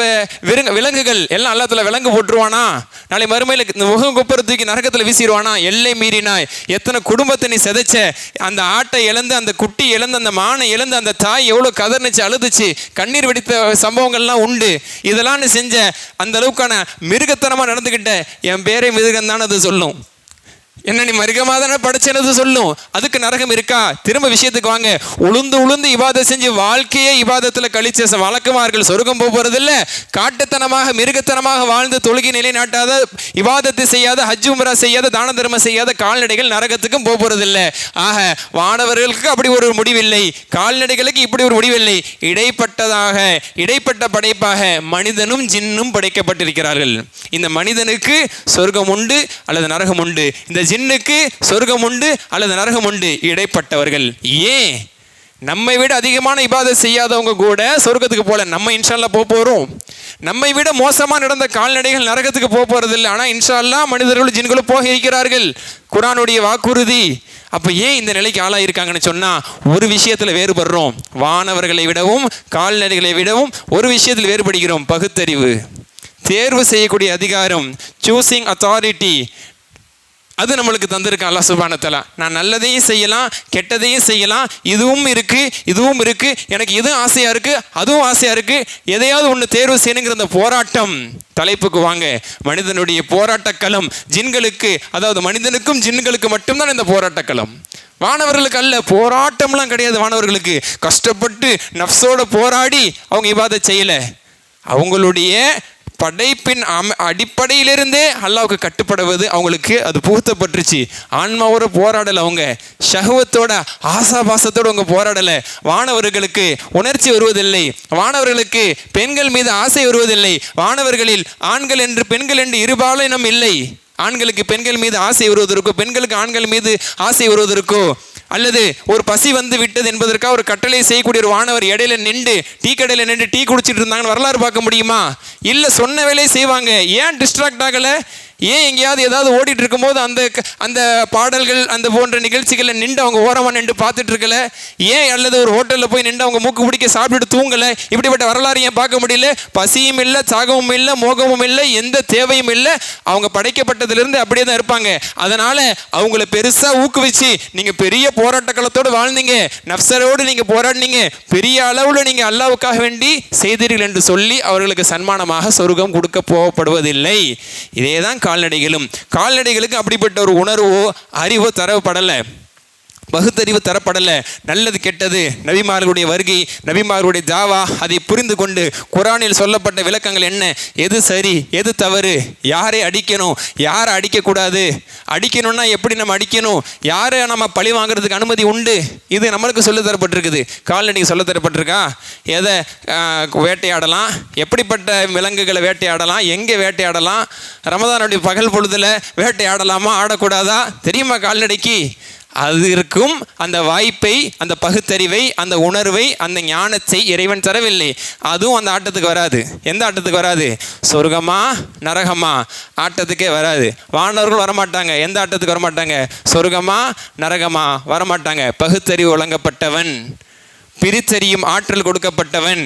S1: விலங்குகள் எல்லாம் அல்லாஹ் தஆலா விலங்கு போட்டுருவானா? நாளை மறுமையில் இந்த முகம் கொப்பரை தூக்கி நரகத்தில் வீசிடுவானா? எல்லை மீறினாய். எத்தனை குடும்பத்தை நீ சிதைச்ச. அந்த ஆட்டை இழந்து, அந்த குட்டி இழந்து, அந்த மானை இழந்து அந்த தாய் எவ்வளோ கதர்னிச்சு அழுதுச்சு, கண்ணீர் வெடித்த சம்பவங்கள்லாம் உண்டு. இதெல்லாம் நீ செஞ்ச, அந்த அளவுக்கான மிருகத்தனமாக நடந்துக்கிட்ட, என் பேரே மிருகம் தானே அது சொல்லும். என்ன நீ மிருகமாக தானே படைச்சது சொல்லும். அதுக்கு நரகம் இருக்கா? திரும்ப விஷயத்துக்கு வாங்க. உளுந்து இபாதத் செஞ்சு வாழ்க்கையே இபாதத்தில் கழிச்ச வழக்கமார்கள் சொர்க்கம் போகிறதில்ல. காட்டுத்தனமாக மிருகத்தனமாக வாழ்ந்து தொழுகை நிலைநாட்டாத, இபாதத்து செய்யாத, ஹஜ் உம்ரா செய்யாத, தான தர்மம் செய்யாத கால்நடைகள் நரகத்துக்கும் போகிறதில்ல. ஆக வானவர்களுக்கு அப்படி ஒரு முடிவில்லை, கால்நடைகளுக்கு இப்படி ஒரு முடிவில்லை. இடைப்பட்ட படைப்பாக மனிதனும் ஜின்னும் படைக்கப்பட்டிருக்கிறார்கள். இந்த மனிதனுக்கு சொர்க்கம் உண்டு அல்லது நரகம் உண்டு, இந்த ஜின்னுக்கு சொர்க்கம் உண்டு அல்லது நரகம் உண்டு. இடைப்பட்டவர்கள். ஏன்? நம்மை விட அதிகமான இபாதத் செய்யாதவங்க கூட சொர்க்கத்துக்கு போல. நம்ம இன்ஷா அல்லாஹ் போகிறோம். நம்மை விட மோசமாக நடந்த கால்நடைகள் நரகத்துக்கு போகிறதில்லை. ஆனால் இன்ஷா அல்லாஹ் மனிதர்களும் ஜின்களும் போக இருக்கிறார்கள். குர்ஆனுடைய வாக்குறுதி. அப்போ ஏன் இந்த நிலைக்கு ஆளாக இருக்காங்கன்னு சொன்னால், ஒரு விஷயத்தில் வேறுபடுறோம். வானவர்களை விடவும் கால்நடைகளை விடவும் ஒரு விஷயத்தில் வேறுபடுகிறோம். பகுத்தறிவு, தேர்வு செய்யக்கூடிய அதிகாரம், சூசிங் அத்தாரிட்டி. அது நம்மளுக்கு தந்திருக்கான் அல்லாஹ் சுப்ஹானஹு வ தஆலா. நான் நல்லதையும் செய்யலாம், கெட்டதையும் செய்யலாம், இதுவும் இருக்குது, எனக்கு இதுவும் ஆசையாக இருக்குது, அதுவும் ஆசையாக இருக்குது, எதையாவது ஒன்று தேர்வு செய்யணுங்கிற அந்த போராட்டம். தலைப்புக்கு வாங்க. மனிதனுடைய போராட்டக்களம் ஜின்களுக்கு, அதாவது மனிதனுக்கும் ஜின்களுக்கு மட்டும்தான் இந்த போராட்டக்களம். வானவர்களுக்கு அல்ல, போராட்டம்லாம் கிடையாது. வானவர்களுக்கு கஷ்டப்பட்டு நஃப்ஸோட போராடி அவங்க இபாதத் செய்யலை. அவங்களுடைய படைப்பின் அடிப்படையிலிருந்தே அல்லாஹ்வுக்கு கட்டுப்படுவது அவங்களுக்கு அது புகுத்தப்பட்டுருச்சு. ஆன்மாவோட போராடலை, அவங்க ஷஹவத்தோட ஆசாபாசத்தோடு அவங்க போராடலை. வானவர்களுக்கு உணர்ச்சி வருவதில்லை, வானவர்களுக்கு பெண்கள் மீது ஆசை வருவதில்லை. வானவர்களில் ஆண்கள் என்று பெண்கள் என்று இருபாலினம் இல்லை. ஆண்களுக்கு பெண்கள் மீது ஆசை வருவதற்கோ, பெண்களுக்கு ஆண்கள் மீது ஆசை வருவதற்கோ, அல்லது ஒரு பசி வந்து விட்டது என்பதற்காக ஒரு கட்டளை செய்யக்கூடிய ஒரு வானவர் இடையில நின்று டீ கடையில் நின்று டீ குடிச்சிட்டு இருந்தாங்கன்னு வரலாறு பார்க்க முடியுமா? இல்லை, சொன்ன வேலையை செய்வாங்க. ஏன் டிஸ்ட்ராக்ட் ஆகலை? ஏன் எங்கேயாவது ஏதாவது ஓடிட்டு இருக்கும்போது அந்த பாடல்கள் அந்த போன்ற நிகழ்ச்சிகளை நின்று அவங்க ஓரமாக நின்று பார்த்துட்டு இருக்கல? ஏன் அல்லது ஒரு ஹோட்டலில் போய் நின்று அவங்க மூக்கு பிடிக்க சாப்பிட்டுட்டு தூங்கலை? இப்படிப்பட்ட வரலாறு ஏன் பார்க்க முடியல? பசியும் இல்லை, தாகமும் இல்லை, மோகமும் இல்லை, எந்த தேவையும் இல்லை. அவங்க படைக்கப்பட்டதிலிருந்து அப்படியே தான் இருப்பாங்க. அதனால் அவங்கள பெருசாக ஊக்குவிச்சு நீங்கள் பெரிய போராட்ட களத்தோடு வாழ்ந்தீங்க, நஃப்ஸரோடு நீங்கள் போராடினீங்க, பெரிய அளவில் நீங்கள் அல்லாஹ்வுக்காக வேண்டி செய்தீர்கள் என்று சொல்லி அவர்களுக்கு சன்மானமாக சொர்க்கம் கொடுக்க போகப்படுவதில்லை. இதே தான் கால்நடைகளுக்கு அப்படிப்பட்ட ஒரு உணர்வோ அறிவோ தரப்படலை, பகுத்தறிவு தரப்படலை. நல்லது கெட்டது, நபிமார்களுடைய வருகை, நபிமார்களுடைய தாவா, அதை புரிந்து கொண்டு குர்ஆனில் சொல்லப்பட்ட விளக்கங்கள் என்ன, எது சரி எது தவறு, யாரை அடிக்கணும் யாரை அடிக்கக்கூடாது, அடிக்கணும்னா எப்படி நம்ம அடிக்கணும், யாரை நம்ம பழி வாங்குறதுக்கு அனுமதி உண்டு, இது நம்மளுக்கு சொல்ல தரப்பட்டிருக்குது. கால்நடைக்கு சொல்ல தரப்பட்டிருக்கா? எதை வேட்டையாடலாம், எப்படிப்பட்ட விலங்குகளை வேட்டையாடலாம், எங்கே வேட்டையாடலாம், ரமதானுடைய பகல் பொழுதில் வேட்டையாடலாமா ஆடக்கூடாதா தெரியுமா கால்நடைக்கு? அது இருக்கும் அந்த வாய்ப்பை, அந்த பகுத்தறிவை, அந்த உணர்வை, அந்த ஞானத்தை இறைவன் தரவில்லை. அதுவும் அந்த ஆட்டத்துக்கு வராது. எந்த ஆட்டத்துக்கு வராது? சொர்க்கமா நரகமா ஆட்டத்துக்கே வராது. வானவர்கள் வரமாட்டாங்க. எந்த ஆட்டத்துக்கு வரமாட்டாங்க? சொர்க்கமா நரகமா வரமாட்டாங்க. பகுத்தறிவு வழங்கப்பட்டவன், பிரித்தறியும் ஆற்றல் கொடுக்கப்பட்டவன்,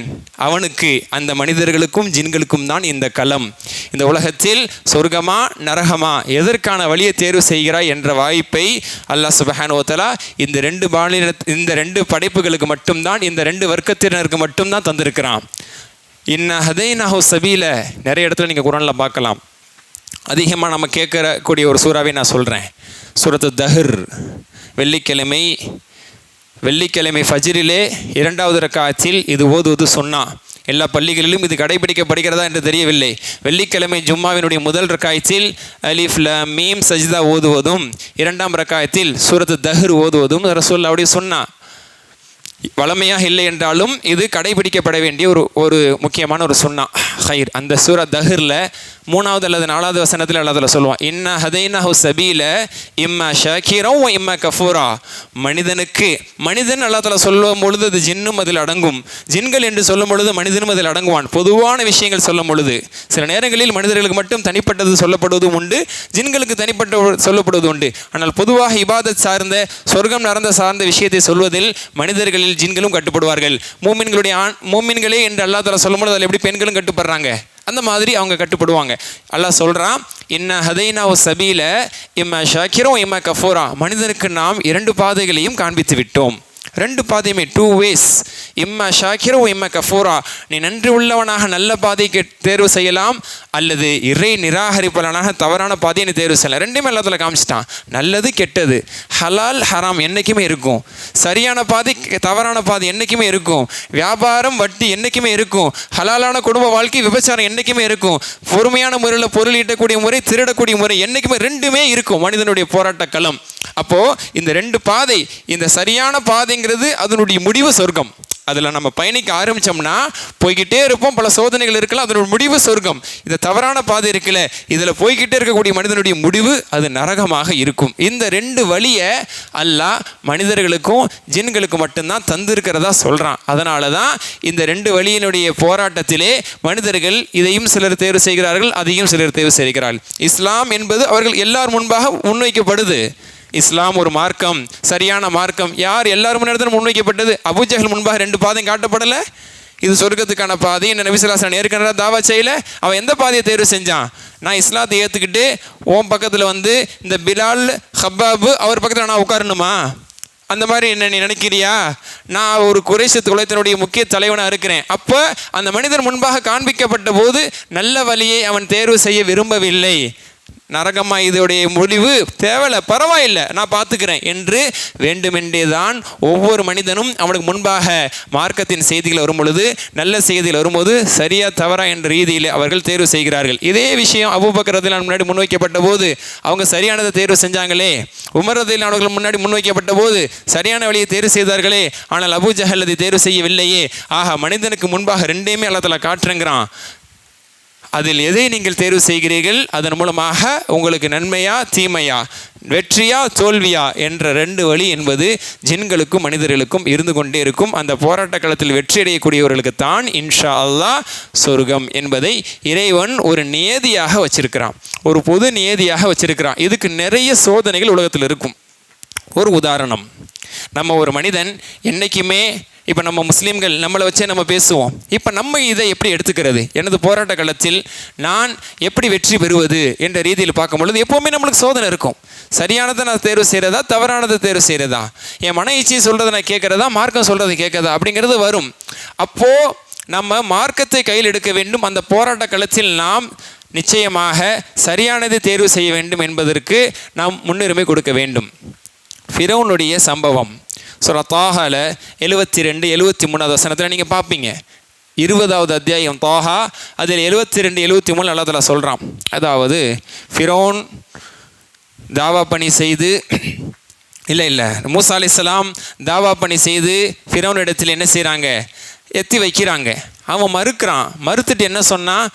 S1: அவனுக்கு, அந்த மனிதர்களுக்கும் ஜின்களுக்கும் தான் இந்த களம். இந்த உலகத்தில் சொர்க்கமா நரகமா எதற்கான வழியை தேர்வு செய்கிறாய் என்ற வாய்ப்பை அல்லாஹ் சுப்ஹானஹு வ தஆலா இந்த ரெண்டு படைப்புகளுக்கு மட்டும்தான், இந்த ரெண்டு வர்க்கத்தினருக்கு மட்டும்தான் தந்திருக்கிறான். இன்ன ஹதைனஹு சபீல நிறைய இடத்துல நீங்கள் குர்ஆனில் பார்க்கலாம். அதிகமாக நம்ம கேட்கக்கூடிய ஒரு சூறாவை நான் சொல்கிறேன். சூரத்து தஹர். வெள்ளிக்கிழமை ஃபஜ்ரிலே 2வது ரக்காத்தில் இது ஓதுவது சுன்னா. எல்லா பள்ளிகளிலும் இது கடைபிடிக்கப்படுகிறதா என்று தெரியவில்லை. வெள்ளிக்கிழமை ஜும்மாவினுடைய முதல் ரக்காயத்தில் அலிஃப் லாம் மீம் சஜ்தா ஓதுவதும் 2ஆம் ரக்காயத்தில் சூரத்து தஹர் ஓதுவதும் ரசூலுல்லாஹ்வுடைய சுன்னா. வளமையாக இல்லை என்றாலும் இது கடைபிடிக்கப்பட வேண்டிய ஒரு முக்கியமான ஒரு சுன்னா ஹைர். அந்த சூரா தஹரில் 3வது அல்லது 4வது வசனத்தில் அல்லாஹ் சொல்லுவான், இன்ன ஹதைனஹு சபீல இம்மா ஷாக்கிரன் இம்மா கஃபூரா. மனிதன் அல்லாஹ் தஆலா சொல்லும் பொழுது அது ஜின்னும் அதில் அடங்கும், ஜின்கள் என்று சொல்லும் பொழுது மனிதனும் அதில் அடங்குவான். பொதுவான விஷயங்கள் சொல்லும் பொழுது சில நேரங்களில் மனிதர்களுக்கு மட்டும் தனிப்பட்டது சொல்லப்படுவதும் உண்டு, ஜின்களுக்கு தனிப்பட்ட சொல்லப்படுவது உண்டு. ஆனால் பொதுவாக இபாதத் சார்ந்த, சொர்க்கம் சார்ந்த விஷயத்தை சொல்வதில் மனிதர்களில் ஜின்களும் கட்டுப்படுவார்கள். மூமின்களே என்று அல்லாஹ் தஆலா சொல்லும் பொழுது அதில் எப்படி பெண்களும் கட்டுப்படுறாங்க, அந்த மாதிரி அவங்க கட்டுப்படுவாங்க. அல்லாஹ் சொல்கிறான், இன்ன ஹதைனாஹு சபீல இம்மா ஷாக்கிரன் இம்மா கஃபூரா. மனிதனுக்கு நாம் 2 பாதைகளையும் காண்பித்து விட்டோம். 2 பாதையுமே 2 ways. இம்மா ஷாக்கிரன் இம்மா கஃபூரா. நீ நன்றி உள்ளவனாக நல்ல பாதைக்கு தேர்வு செய்யலாம், அல்லது இறை நிராகரிப்பாளனாக தவறான பாதையை நீ தேர்வு செய்யலாம். ரெண்டுமே எல்லாத்துல காமிச்சிட்டான். நல்லது கெட்டது, ஹலால் ஹராம் என்றைக்குமே இருக்கும். சரியான பாதை தவறான பாதை என்றைக்குமே இருக்கும். வியாபாரம் வட்டி என்றைக்குமே இருக்கும். ஹலாலான குடும்ப வாழ்க்கை விபச்சாரம் என்றைக்குமே இருக்கும். பொறுமையான முறையில் பொருள் ஈட்டக்கூடிய முறை, திருடக்கூடிய முறை என்றைக்குமே 2மே இருக்கும் மனிதனுடைய போராட்ட களம். அப்போது இந்த 2 பாதை, இந்த சரியான பாதைங்கிறது அதனுடைய முடிவு சொர்க்கம். அதில் நம்ம பயணிக்க ஆரம்பித்தோம்னா போய்கிட்டே இருப்போம், பல சோதனைகள் இருக்கலாம், அதனுடைய முடிவு சொர்க்கம். இந்த தவறான பாதை இருக்குல்ல, இதில் போய்கிட்டே இருக்கக்கூடிய மனிதனுடைய முடிவு அது நரகமாக இருக்கும். இந்த 2 வழியை அல்லாஹ் மனிதர்களுக்கும் ஜின்களுக்கும் மட்டும்தான் தந்திருக்கிறதா சொல்கிறான். அதனால தான் இந்த 2 வழியினுடைய போராட்டத்திலே மனிதர்கள் இதையும் சிலர் தேர்வு செய்கிறார்கள், அதையும் சிலர் தேர்வு செய்கிறார்கள். இஸ்லாம் என்பது அவர்கள் எல்லார் முன்பாக முன்வைக்கப்படுது. இஸ்லாம் ஒரு மார்க்கம், சரியான மார்க்கம். யார் எல்லாரும் முன்னாடி முன்வைக்கப்பட்டது? அபூஜஹல் முன்பாக 2 பாதையும் காட்டப்படலை. இது சொர்க்கத்துக்கான பாதை என்ன நபி ஸல்லல்லாஹு அலைஹி வஸல்லம் ஏற்கனவே தாவா செய்யல. அவன் எந்த பாதையை தேர்வு செஞ்சான்? நான் இஸ்லாத்தை ஏற்றுக்கிட்டு ஓம் பக்கத்தில் வந்து இந்த பிலால் ஹப்பாபு அவர் பக்கத்தில் நான் உட்காரணுமா? அந்த மாதிரி என்ன நீ நினைக்கிறியா? நான் ஒரு குறைஷ் குலத்தினுடைய முக்கிய தலைவனாக இருக்கிறேன். அப்போ அந்த மனிதர் முன்பாக காண்பிக்கப்பட்ட போது நல்ல வழியை அவன் தேர்வு செய்ய விரும்பவில்லை. நரகமா இதோடைய முடிவு தேவையில்லை, பரவாயில்லை, நான் பார்த்துக்கிறேன் என்று வேண்டுமென்றே தான் ஒவ்வொரு மனிதனும் அவனுக்கு முன்பாக மார்க்கத்தின் செய்திகள் வரும் பொழுது, நல்ல செய்திகள் வரும்போது சரியா தவறா என்ற ரீதியில் அவர்கள் தேர்வு செய்கிறார்கள். இதே விஷயம் அபூபக்கர் ரலியல்லாஹு முன்னாடி முன்வைக்கப்பட்ட போது அவங்க சரியானதை தேர்வு செஞ்சாங்களே. உமர் ரலியல்லாஹு அவர்கள் முன்னாடி முன்வைக்கப்பட்ட போது சரியான வழியை தேர்வு செய்தார்களே. ஆனால் அபூ ஜஹல் அதை தேர்வு செய்யவில்லையே. ஆக மனிதனுக்கு முன்பாக ரெண்டையுமே அல்லாஹ் தஆலா காட்டுறேங்கிறான். அதில் எதை நீங்கள் தேர்வு செய்கிறீர்கள், அதன் மூலமாக உங்களுக்கு நன்மையா தீமையா, வெற்றியா தோல்வியா என்ற ரெண்டு வழி என்பது ஜின்களுக்கும் மனிதர்களுக்கும் இருந்து கொண்டே இருக்கும். அந்த போராட்ட களத்தில் வெற்றி அடையக்கூடியவர்களுக்கு தான் இன்ஷா அல்லாஹ் சொர்க்கம் என்பதை இறைவன் ஒரு நியதியாக வச்சிருக்கிறான், ஒரு பொது நியதியாக வச்சிருக்கிறான். இதுக்கு நிறைய சோதனைகள் உலகத்தில் இருக்கும். ஒரு உதாரணம், நம்ம ஒரு மனிதன் என்றைக்குமே இப்போ நம்ம முஸ்லீம்கள் நம்மளை வச்சே நம்ம பேசுவோம். இப்போ நம்ம இதை எப்படி எடுத்துக்கிறது? எனது போராட்ட காலத்தில் நான் எப்படி வெற்றி பெறுவது என்ற ரீதியில் பார்க்கும் பொழுது எப்போவுமே நம்மளுக்கு சோதனை இருக்கும். சரியானதை நான் தேர்வு செய்கிறதா, தவறானதை தேர்வு செய்கிறதா, என் மன இச்சை சொல்கிறத நான் கேட்குறதா, மார்க்கம் சொல்கிறத கேட்குறதா அப்படிங்கிறது வரும். அப்போது நம்ம மார்க்கத்தை கையில் எடுக்க வேண்டும். அந்த போராட்ட களத்தில் நாம் நிச்சயமாக சரியானதை தேர்வு செய்ய வேண்டும் என்பதற்கு நாம் முன்னுரிமை கொடுக்க வேண்டும். ஃபிரௌனுடைய சம்பவம் சூரா தாஹால 72, 73 வசனத்தில் நீங்கள் பார்ப்பீங்க. 20வது அத்தியாயம் தாஹா, அதில் 72, 73 அல்லாஹ் தஆலா சொல்கிறான். அதாவது ஃபிரௌன் தாவா பணி செய்து இல்லை மூசா அலைஹிஸ்ஸலாம் தாவா பணி செய்து ஃபிரௌன் இடத்தில் என்ன செய்கிறாங்க, எத்தி வைக்கிறாங்க. அவன் மறுக்கிறான். மறுத்துட்டு என்ன சொன்னான்,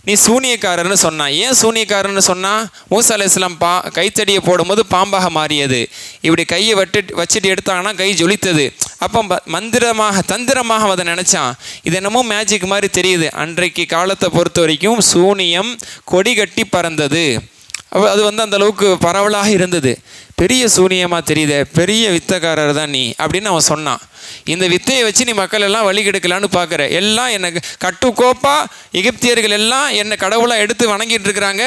S1: நீ சூனியக்காரர்னு சொன்னான். ஏன் சூனியக்காரன்னு சொன்னான்? மூசா அலைஹிஸ்ஸலாம் கைத்தடியை போடும்போது பாம்பாக மாறியது. இப்படி கையை வச்சுட்டு எடுத்தாங்கன்னா கை ஜொலித்தது. அப்போ தந்திரமாக அதை நினச்சான். இது என்னமோ மேஜிக் மாதிரி தெரியுது. அன்றைக்கு காலத்தை பொறுத்த வரைக்கும் சூனியம் கொடி கட்டி பறந்தது. அது அந்த அளவுக்கு பரவலாக இருந்தது. பெரிய சூனியமாக தெரியுது, பெரிய வித்தைக்காரர் தான் நீ அப்படின்னு அவன் சொன்னான். இந்த வித்தையை வச்சு நீ மக்கள் எல்லாம் வழி கெடுக்கலான்னு பார்க்குற, எல்லாம் எனக்கு கட்டுக்கோப்பா எகிப்தியர்கள் எல்லாம் என்னை கடவுளாக எடுத்து வணங்கிட்டு இருக்கிறாங்க,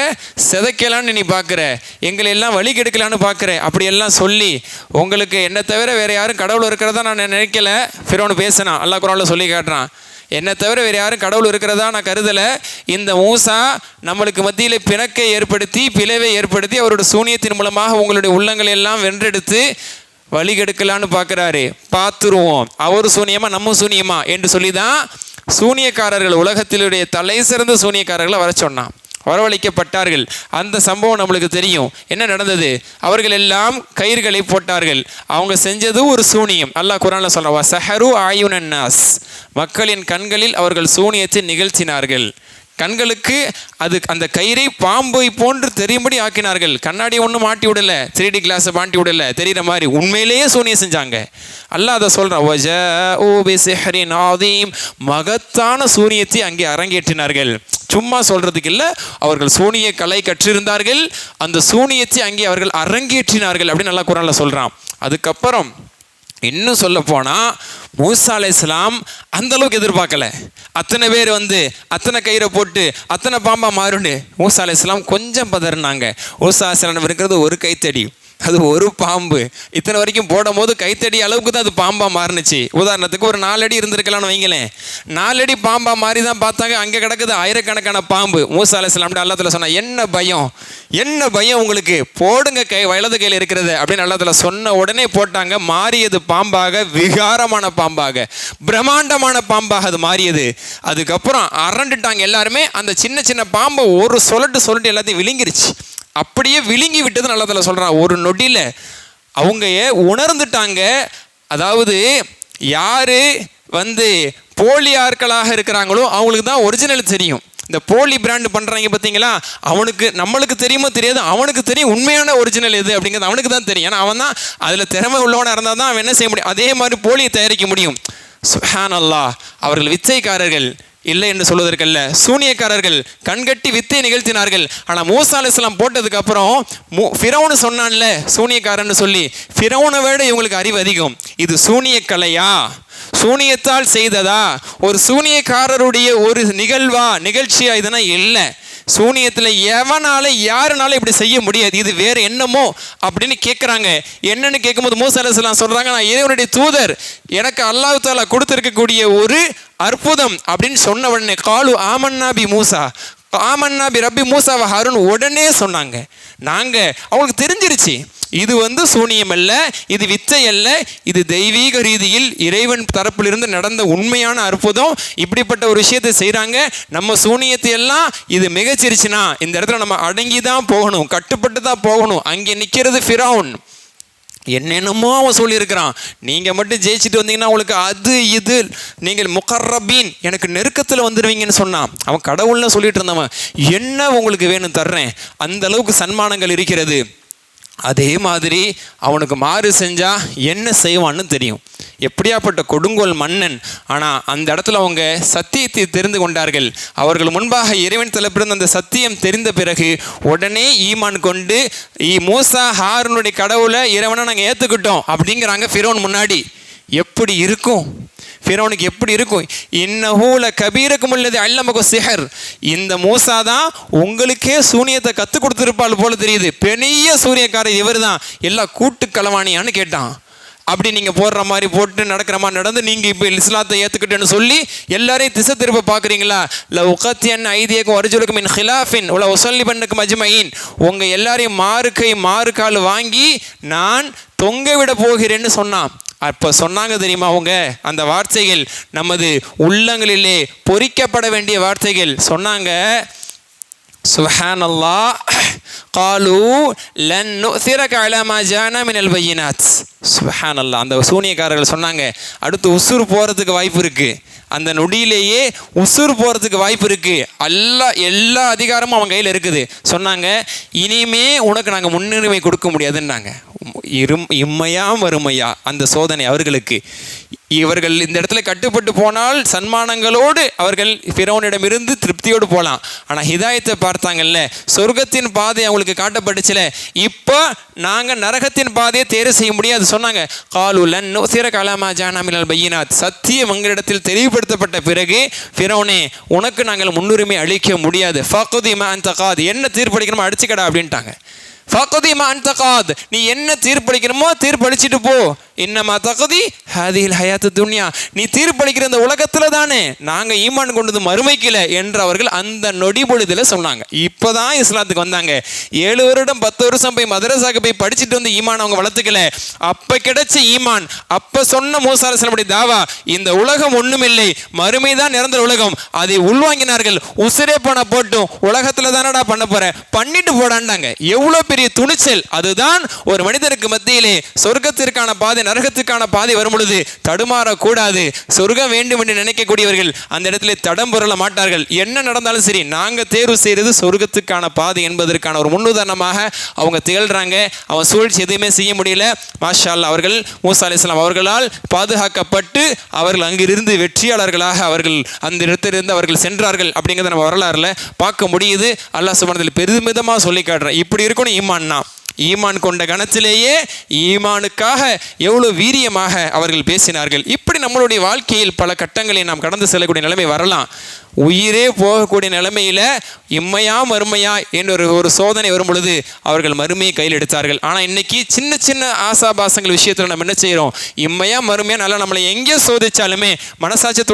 S1: செதைக்கலான்னு நீ பார்க்குற, எங்களை எல்லாம் வழி கெடுக்கலான்னு பார்க்குற அப்படியெல்லாம் சொல்லி, உங்களுக்கு என்னை தவிர வேறு யாரும் கடவுள் இருக்கிறதா நான் நினைக்கல ஃபிரௌன் பேசினான். அல்லாஹ் குர்ஆன்ல சொல்லி காட்டுறான், என்னை தவிர வேறு யாரும் கடவுள் இருக்கிறதா நான் கருதலை. இந்த மூசா நம்மளுக்கு மத்தியில் பிணக்கை ஏற்படுத்தி பிளவை ஏற்படுத்தி அவரோட சூனியத்தின் மூலமாக உங்களுடைய உள்ளங்களை எல்லாம் வென்றெடுத்து வழி கெடுக்கலான்னு பார்க்குறாரு, பார்த்துருவோம் அவர் சூனியமா நம்ம சூனியமா என்று சொல்லி தான் சூனியக்காரர்கள், உலகத்திலுடைய தலை சிறந்த சூனியக்காரர்களை வர சொன்னான். வரவழைக்கப்பட்டார்கள். அந்த சம்பவம் நம்மளுக்கு தெரியும். என்ன நடந்தது? அவர்கள் எல்லாம் கயிறுகளை போட்டார்கள். அவங்க செஞ்சது ஒரு சூனியம். அல்லாஹ் குர்ஆன்ல சொல்றான், வஸஹரு ஆயுனன் நாஸ், மக்களின் கண்களில் அவர்கள் சூனியத்தை நிகழ்த்தினார்கள். கண்களுக்கு அது அந்த கயிறை பாம்பை போன்று தெரியும்படி ஆக்கினார்கள். கண்ணாடி ஒன்றும் மாட்டி விடலை, 3D கிளாஸை மாட்டி விடலை, தெரிகிற மாதிரி உண்மையிலேயே சூனியம் செஞ்சாங்க. அல்லாஹ் அதை சொல்கிறான், வஜாஉ பிசிஹ்ரின் ஆதீம், மகத்தான சூனியத்தை அங்கே அரங்கேற்றினார்கள். சும்மா சொல்கிறதுக்கு இல்லை, அவர்கள் சூனிய கலை கற்றிருந்தார்கள், அந்த சூனியத்தை அங்கே அவர்கள் அரங்கேற்றினார்கள் அப்படின்னு அல்லாஹ் குர்ஆன்ல சொல்கிறான். அதுக்கப்புறம் இன்னும் சொல்ல போனால் மூசா அலைஹிஸ்ஸலாம் அந்தளவுக்கு எதிர்பார்க்கல. அத்தனை பேர் அத்தனை கயிறை போட்டு அத்தனை பாம்பா மாறுண்டு மூசா அலைஹிஸ்ஸலாம் கொஞ்சம் பதறினாங்க. மூசா அலைஹிஸ்ஸலாம் இருக்கிறது ஒரு கைத்தடி, அது ஒரு பாம்பு. இத்தனை வரைக்கும் போடும் போது கைத்தடி அளவுக்கு தான் அது பாம்பாக மாறுனுச்சு. உதாரணத்துக்கு ஒரு 4 அடி இருந்திருக்கலாம்னு வைங்களேன். 4 அடி பாம்பாக மாறி தான் பார்த்தாங்க, அங்கே கிடக்குது ஆயிரக்கணக்கான பாம்பு. மூசா அலைஹிஸ்ஸலாம் அல்லாஹ் தஆலா சொன்னா, என்ன பயம் உங்களுக்கு, போடுங்க வலது கையில் இருக்கிறது அப்படின்னு அல்லாஹ் தஆலா சொன்ன உடனே போட்டாங்க. மாறியது பாம்பாக, விகாரமான பாம்பாக, பிரம்மாண்டமான பாம்பாக அது மாறியது. அதுக்கப்புறம் அரண்டுட்டாங்க எல்லாருமே. அந்த சின்ன சின்ன பாம்பை ஒரு சொல்லட்டு எல்லாத்தையும் விழுங்கிருச்சு. அப்படியே விழுங்கி விட்டதுன்னு அல்லாஹ் தஆலா சொல்கிறான். ஒரு நொடியில் அவங்க உணர்ந்துட்டாங்க. அதாவது யார் போலி ஆட்களாக இருக்கிறாங்களோ அவங்களுக்கு தான் ஒரிஜினல் தெரியும். இந்த போலி பிராண்டு பண்ணுறாங்க பார்த்தீங்களா, அவனுக்கு நம்மளுக்கு தெரியுமோ தெரியாது, அவனுக்கு தெரியும் உண்மையான ஒரிஜினல் எது அப்படிங்கிறது அவனுக்கு தான் தெரியும். ஏன்னா அவன் தான் அதில் திறமை உள்ளவனாக இருந்தால் தான் அவன் என்ன செய்ய முடியும், அதே மாதிரி போலியை தயாரிக்க முடியும். சுப்ஹானல்லாஹ். அவர்கள் வித்தைக்காரர்கள் இல்லை என்று சொல்வதற்கல்ல, சூனியக்காரர்கள், கண்கட்டி வித்தை நிகழ்த்தினார்கள். ஆனால் மூசா அலைஹிஸ்ஸலாம் போட்டதுக்கு அப்புறம் ஃபிரௌன் சொன்னான்ல சூனியக்காரன்னு சொல்லி, ஃபிரௌனை விட இவங்களுக்கு அறிவு அதிகம். இது சூனிய கலையா, சூனியத்தால் செய்ததா, ஒரு சூனியக்காரருடைய ஒரு நிகழ்ச்சியா இதெல்லாம் இல்லை. சூனியத்தில் எவனால யாருனால இப்படி செய்ய முடியாது, இது வேற என்னமோ அப்படின்னு கேட்குறாங்க. என்னன்னு கேட்கும்போது மூசா அலைஹிஸ்ஸலாம் சொல்றாங்க, நான் இறைவனுடைய தூதர், எனக்கு அல்லாஹ் தஆலா கொடுத்திருக்கக்கூடிய ஒரு அற்புதம் அப்படின்னு சொன்ன உடனே காலு ஆமன்னா பி மூசா ஆமன்னா பி ரப்பி மூசா வ ஹாரூன் உடனே சொன்னாங்க. அவங்களுக்கு தெரிஞ்சிருச்சு, இது சூனியம் அல்ல, இது வித்தை அல்ல, இது தெய்வீக ரீதியில் இறைவன் தரப்பிலிருந்து நடந்த உண்மையான அற்புதம். இப்படிப்பட்ட ஒரு விஷயத்தை செய்கிறாங்க. நம்ம சூனியத்தை எல்லாம் இது மிகச்சிருச்சுன்னா இந்த இடத்துல நம்ம அடங்கி தான் போகணும், கட்டுப்பட்டு தான் போகணும். அங்கே நிற்கிறது ஃபிரௌன். என்னென்னமோ அவன் சொல்லியிருக்கிறான், நீங்கள் மட்டும் ஜெயிச்சுட்டு வந்தீங்கன்னா உங்களுக்கு அது இது, நீங்கள் முகர்ரபீன், எனக்கு நெருக்கத்தில் வந்துடுவீங்கன்னு சொன்னான். அவன் கடவுள்னு சொல்லிட்டு இருந்தவன், என்ன உங்களுக்கு வேணும் தர்றேன், அந்த அளவுக்கு சன்மானங்கள் இருக்கிறது. அதே மாதிரி அவனுக்கு மாறு செஞ்சால் என்ன செய்வான்னு தெரியும், எப்படியாப்பட்ட கொடுங்கோல் மன்னன். ஆனால் அந்த இடத்துல அவங்க சத்தியத்தை தெரிந்து கொண்டார்கள். அவர்கள் முன்பாக இறைவன் தரப்பிலிருந்து அந்த சத்தியம் தெரிந்த பிறகு உடனே ஈமான் கொண்டு மூசா ஹாரூனுடைய கடவுளை இறைவனை நாங்கள் ஏற்றுக்கிட்டோம் அப்படிங்கிறாங்க. ஃபிரௌன் முன்னாடி எப்படி இருக்கும், ஃபிரௌனுக்கு எப்படி இருக்கும்? இன்னஹூல கபீரக்கும் உள்ளது அல்லமகு சிஹர், இந்த மூசா தான் உங்களுக்கே சூனியத்தை கற்றுக் கொடுத்துருப்பாள் போல தெரியுது, பெரிய சூரியக்காரர் இவர் தான், எல்லா கூட்டு களவாணியான்னு கேட்டான். அப்படி நீங்கள் போடுற மாதிரி போட்டு நடக்கிற மாதிரி நடந்து நீங்கள் இப்போ இஸ்லாத்தை ஏற்றுக்கிட்டேன்னு சொல்லி எல்லாரையும் திசை திருப்ப பார்க்குறீங்களா? இல்லை உகத்தியன் ஐதியக்கும் ஒரிஜுலுக்கும் மின் ஹிலாஃபின் உள்ள ஒசல்லி பண்ணுக்கும் அஜ்மயின், உங்கள் எல்லாரையும் மாறுக்கால் வாங்கி நான் தொங்க விட போகிறேன்னு சொன்னான். அப்போ சொன்னாங்க தெரியுமா அவங்க அந்த வார்த்தைகள், நமது உள்ளங்களிலே பொறிக்கப்பட வேண்டிய வார்த்தைகள். சொன்னாங்க, சுப்ஹானல்லாஹ் காலு லன் நுஸிரக அலா மா ஜானா மினல் பையினாத். சுப்ஹானல்லாஹ், அந்த சூனியக்காரர்கள் சொன்னாங்க, அடுத்து உசுர் போகிறதுக்கு வாய்ப்பு இருக்குது, அந்த நொடியிலேயே உசுர் போகிறதுக்கு வாய்ப்பு இருக்குது, எல்லா அதிகாரமும் அவன் கையில் இருக்குது. சொன்னாங்க, இனிமே உனக்கு நாங்கள் முன்னுரிமை கொடுக்க முடியாதுன்னாங்க. இம்மையா மறுமையா அந்த சோதனை அவர்களுக்கு. இவர்கள் இந்த இடத்துல கட்டுப்பட்டு போனால் சன்மானங்களோடு அவர்கள் ஃபிரௌனிடமிருந்து திருப்தியோடு போகலாம். ஆனால் ஹிதாயத்தை பார்த்தாங்கல்ல, சொர்க்கத்தின் பாதை அவங்களுக்கு காட்டப்பட்டுச்சுல, இப்போ நாங்கள் நரகத்தின் பாதையை தேர்வு செய்ய முடியாது. சொன்னாங்க, காலுலன் நுஸிரக அலா மா ஜானா மினல் பையினாத், சத்தியம் எங்களிடத்தில் தெளிவுபடுத்தப்பட்ட பிறகு ஃபிரௌனே உனக்கு நாங்கள் முன்னுரிமை அளிக்க முடியாது. ஃபக்தி மா அன்த காத், என்ன தீர்ப்பளிக்கணுமோ அடிச்சுக்கடா அப்படின்ட்டாங்க. ஃபக்தி மா அன்த காத், நீ என்ன தீர்ப்பளிக்கணுமோ தீர்ப்பளிச்சுட்டு போ. இன்னமா தகுதி ஹாதில் ஹயாத்து துன்யா, நீ தீர்ப்பளிக்கிற இந்த உலகத்தில் தானே, நாங்கள் ஈமான் கொண்டது மறுமைக்கில என்று அவர்கள் அந்த நொடி பொழுதில் சொன்னாங்க. இப்போ தான் இஸ்லாத்துக்கு வந்தாங்க. 7 வருடம் 10 வருஷம் போய் மதரசாக்கு போய் படிச்சுட்டு வந்து ஈமான் அவங்க வளர்த்துக்கல. அப்போ கிடைச்ச ஈமான், அப்போ சொன்ன மூசா அலைஹிஸ்ஸலாமுடைய தாவா, இந்த உலகம் ஒன்றுமில்லை, மறுமை தான் நிரந்தர உலகம், அதை உள்வாங்கினார்கள். உசிரே பண போட்டும் உலகத்தில் தானடா பண்ண போற, பண்ணிட்டு போடாண்டாங்க. எவ்வளோ பெரிய துணிச்சல்! அதுதான் ஒரு மனிதனுக்கு மத்தியிலே சொர்க்கத்திற்கான பாதை நரகத்துக்கான பாதை வரும் பொழுது தடுமாறக்கூடாது. சொர்க்கம் வேண்டும் என்று நினைக்கக்கூடியவர்கள் அந்த இடத்துல தடம் புரள மாட்டார்கள். என்ன நடந்தாலும் சரி, நாங்கள் தேர்வு செய்கிறது சொர்க்கத்துக்கான பாதை என்பதற்கான ஒரு முன்னுதாரணமாக அவங்க திகழ்றாங்க. அவன் சூழ்ச்சி எதுவுமே செய்ய முடியல. மாஷா அல்லாஹ், அவர்கள் மூசா அலைஹிஸ்ஸலாம் அவர்களால் பாதுகாக்கப்பட்டு அவர்கள் அங்கிருந்து வெற்றியாளர்களாக அவர்கள் அந்த இடத்திலிருந்து அவர்கள் சென்றார்கள். அப்படிங்கிறத நம்ம வரலாறுல பார்க்க முடியுது. அல்லாஹ் சுப்ஹானஹு பெருமிதமாக சொல்லி காட்டுறான், இப்படி இருக்கணும் ஈமான்னா. ஈமான் கொண்ட கணத்திலேயே ஈமானுக்காக எவ்வளோ வீரியமாக அவர்கள் பேசினார்கள். இப்படி நம்மளுடைய வாழ்க்கையில் பல கட்டங்களை நாம் கடந்து செல்லக்கூடிய நிலைமை வரலாம். உயிரே போகக்கூடிய நிலைமையில் இம்மையா மறுமையா என்ற ஒரு சோதனை வரும் பொழுது அவர்கள் மறுமையை கையில் எடுத்தார்கள். ஆனால் இன்னைக்கு சின்ன சின்ன ஆசாபாசங்கள் விஷயத்தில் நம்ம என்ன செய்கிறோம், இம்மையா மறுமையா நல்லா நம்மளை எங்கே சோதிச்சாலுமே மனசாட்சியை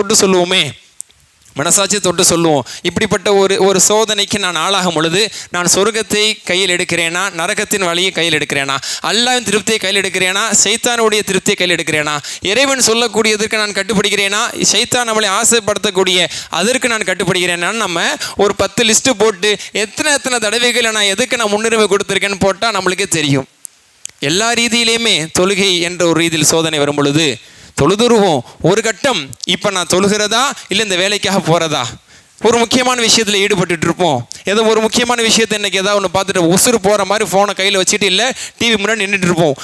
S1: தொட்டு சொல்லுவோம், இப்படிப்பட்ட ஒரு சோதனைக்கு நான் ஆளாகும் பொழுது நான் சொர்க்கத்தை கையில் எடுக்கிறேனா, நரகத்தின் வழியை கையில் எடுக்கிறேனா, அல்லாஹ்வின் திருப்தியை கையில் எடுக்கிறேனா, சைத்தானுடைய திருப்தியை கையில் எடுக்கிறேனா, இறைவன் சொல்லக்கூடியதற்கு நான் கட்டுப்படுகிறேனா, சைத்தான் நம்மளை ஆசைப்படுத்தக்கூடிய அதற்கு நான் கட்டுப்படுகிறேனான்னு நம்ம ஒரு 10 லிஸ்ட்டு போட்டு எத்தனை தடவைகளை நான் எதுக்கு நான் முன்னுரிமை கொடுத்துருக்கேன்னு போட்டால் நம்மளுக்கே தெரியும். எல்லா ரீதியிலையுமே தொழுகை என்ற ஒரு ரீதியில் சோதனை வரும் பொழுது தொழுதுருவோம். ஒரு கட்டம், இப்போ நான் தொழுகிறதா இல்லை இந்த வேலைக்காக போகிறதா, ஒரு முக்கியமான விஷயத்தில் ஈடுபட்டு இருப்போம். ஏதோ ஒரு முக்கியமான விஷயத்தை இன்றைக்கி ஏதாவது ஒன்று பார்த்துட்டு உசுறு போகிற மாதிரி ஃபோனை கையில் வச்சுட்டு இல்லை டிவி முன்னாடி நின்றுட்டு இருப்போம்.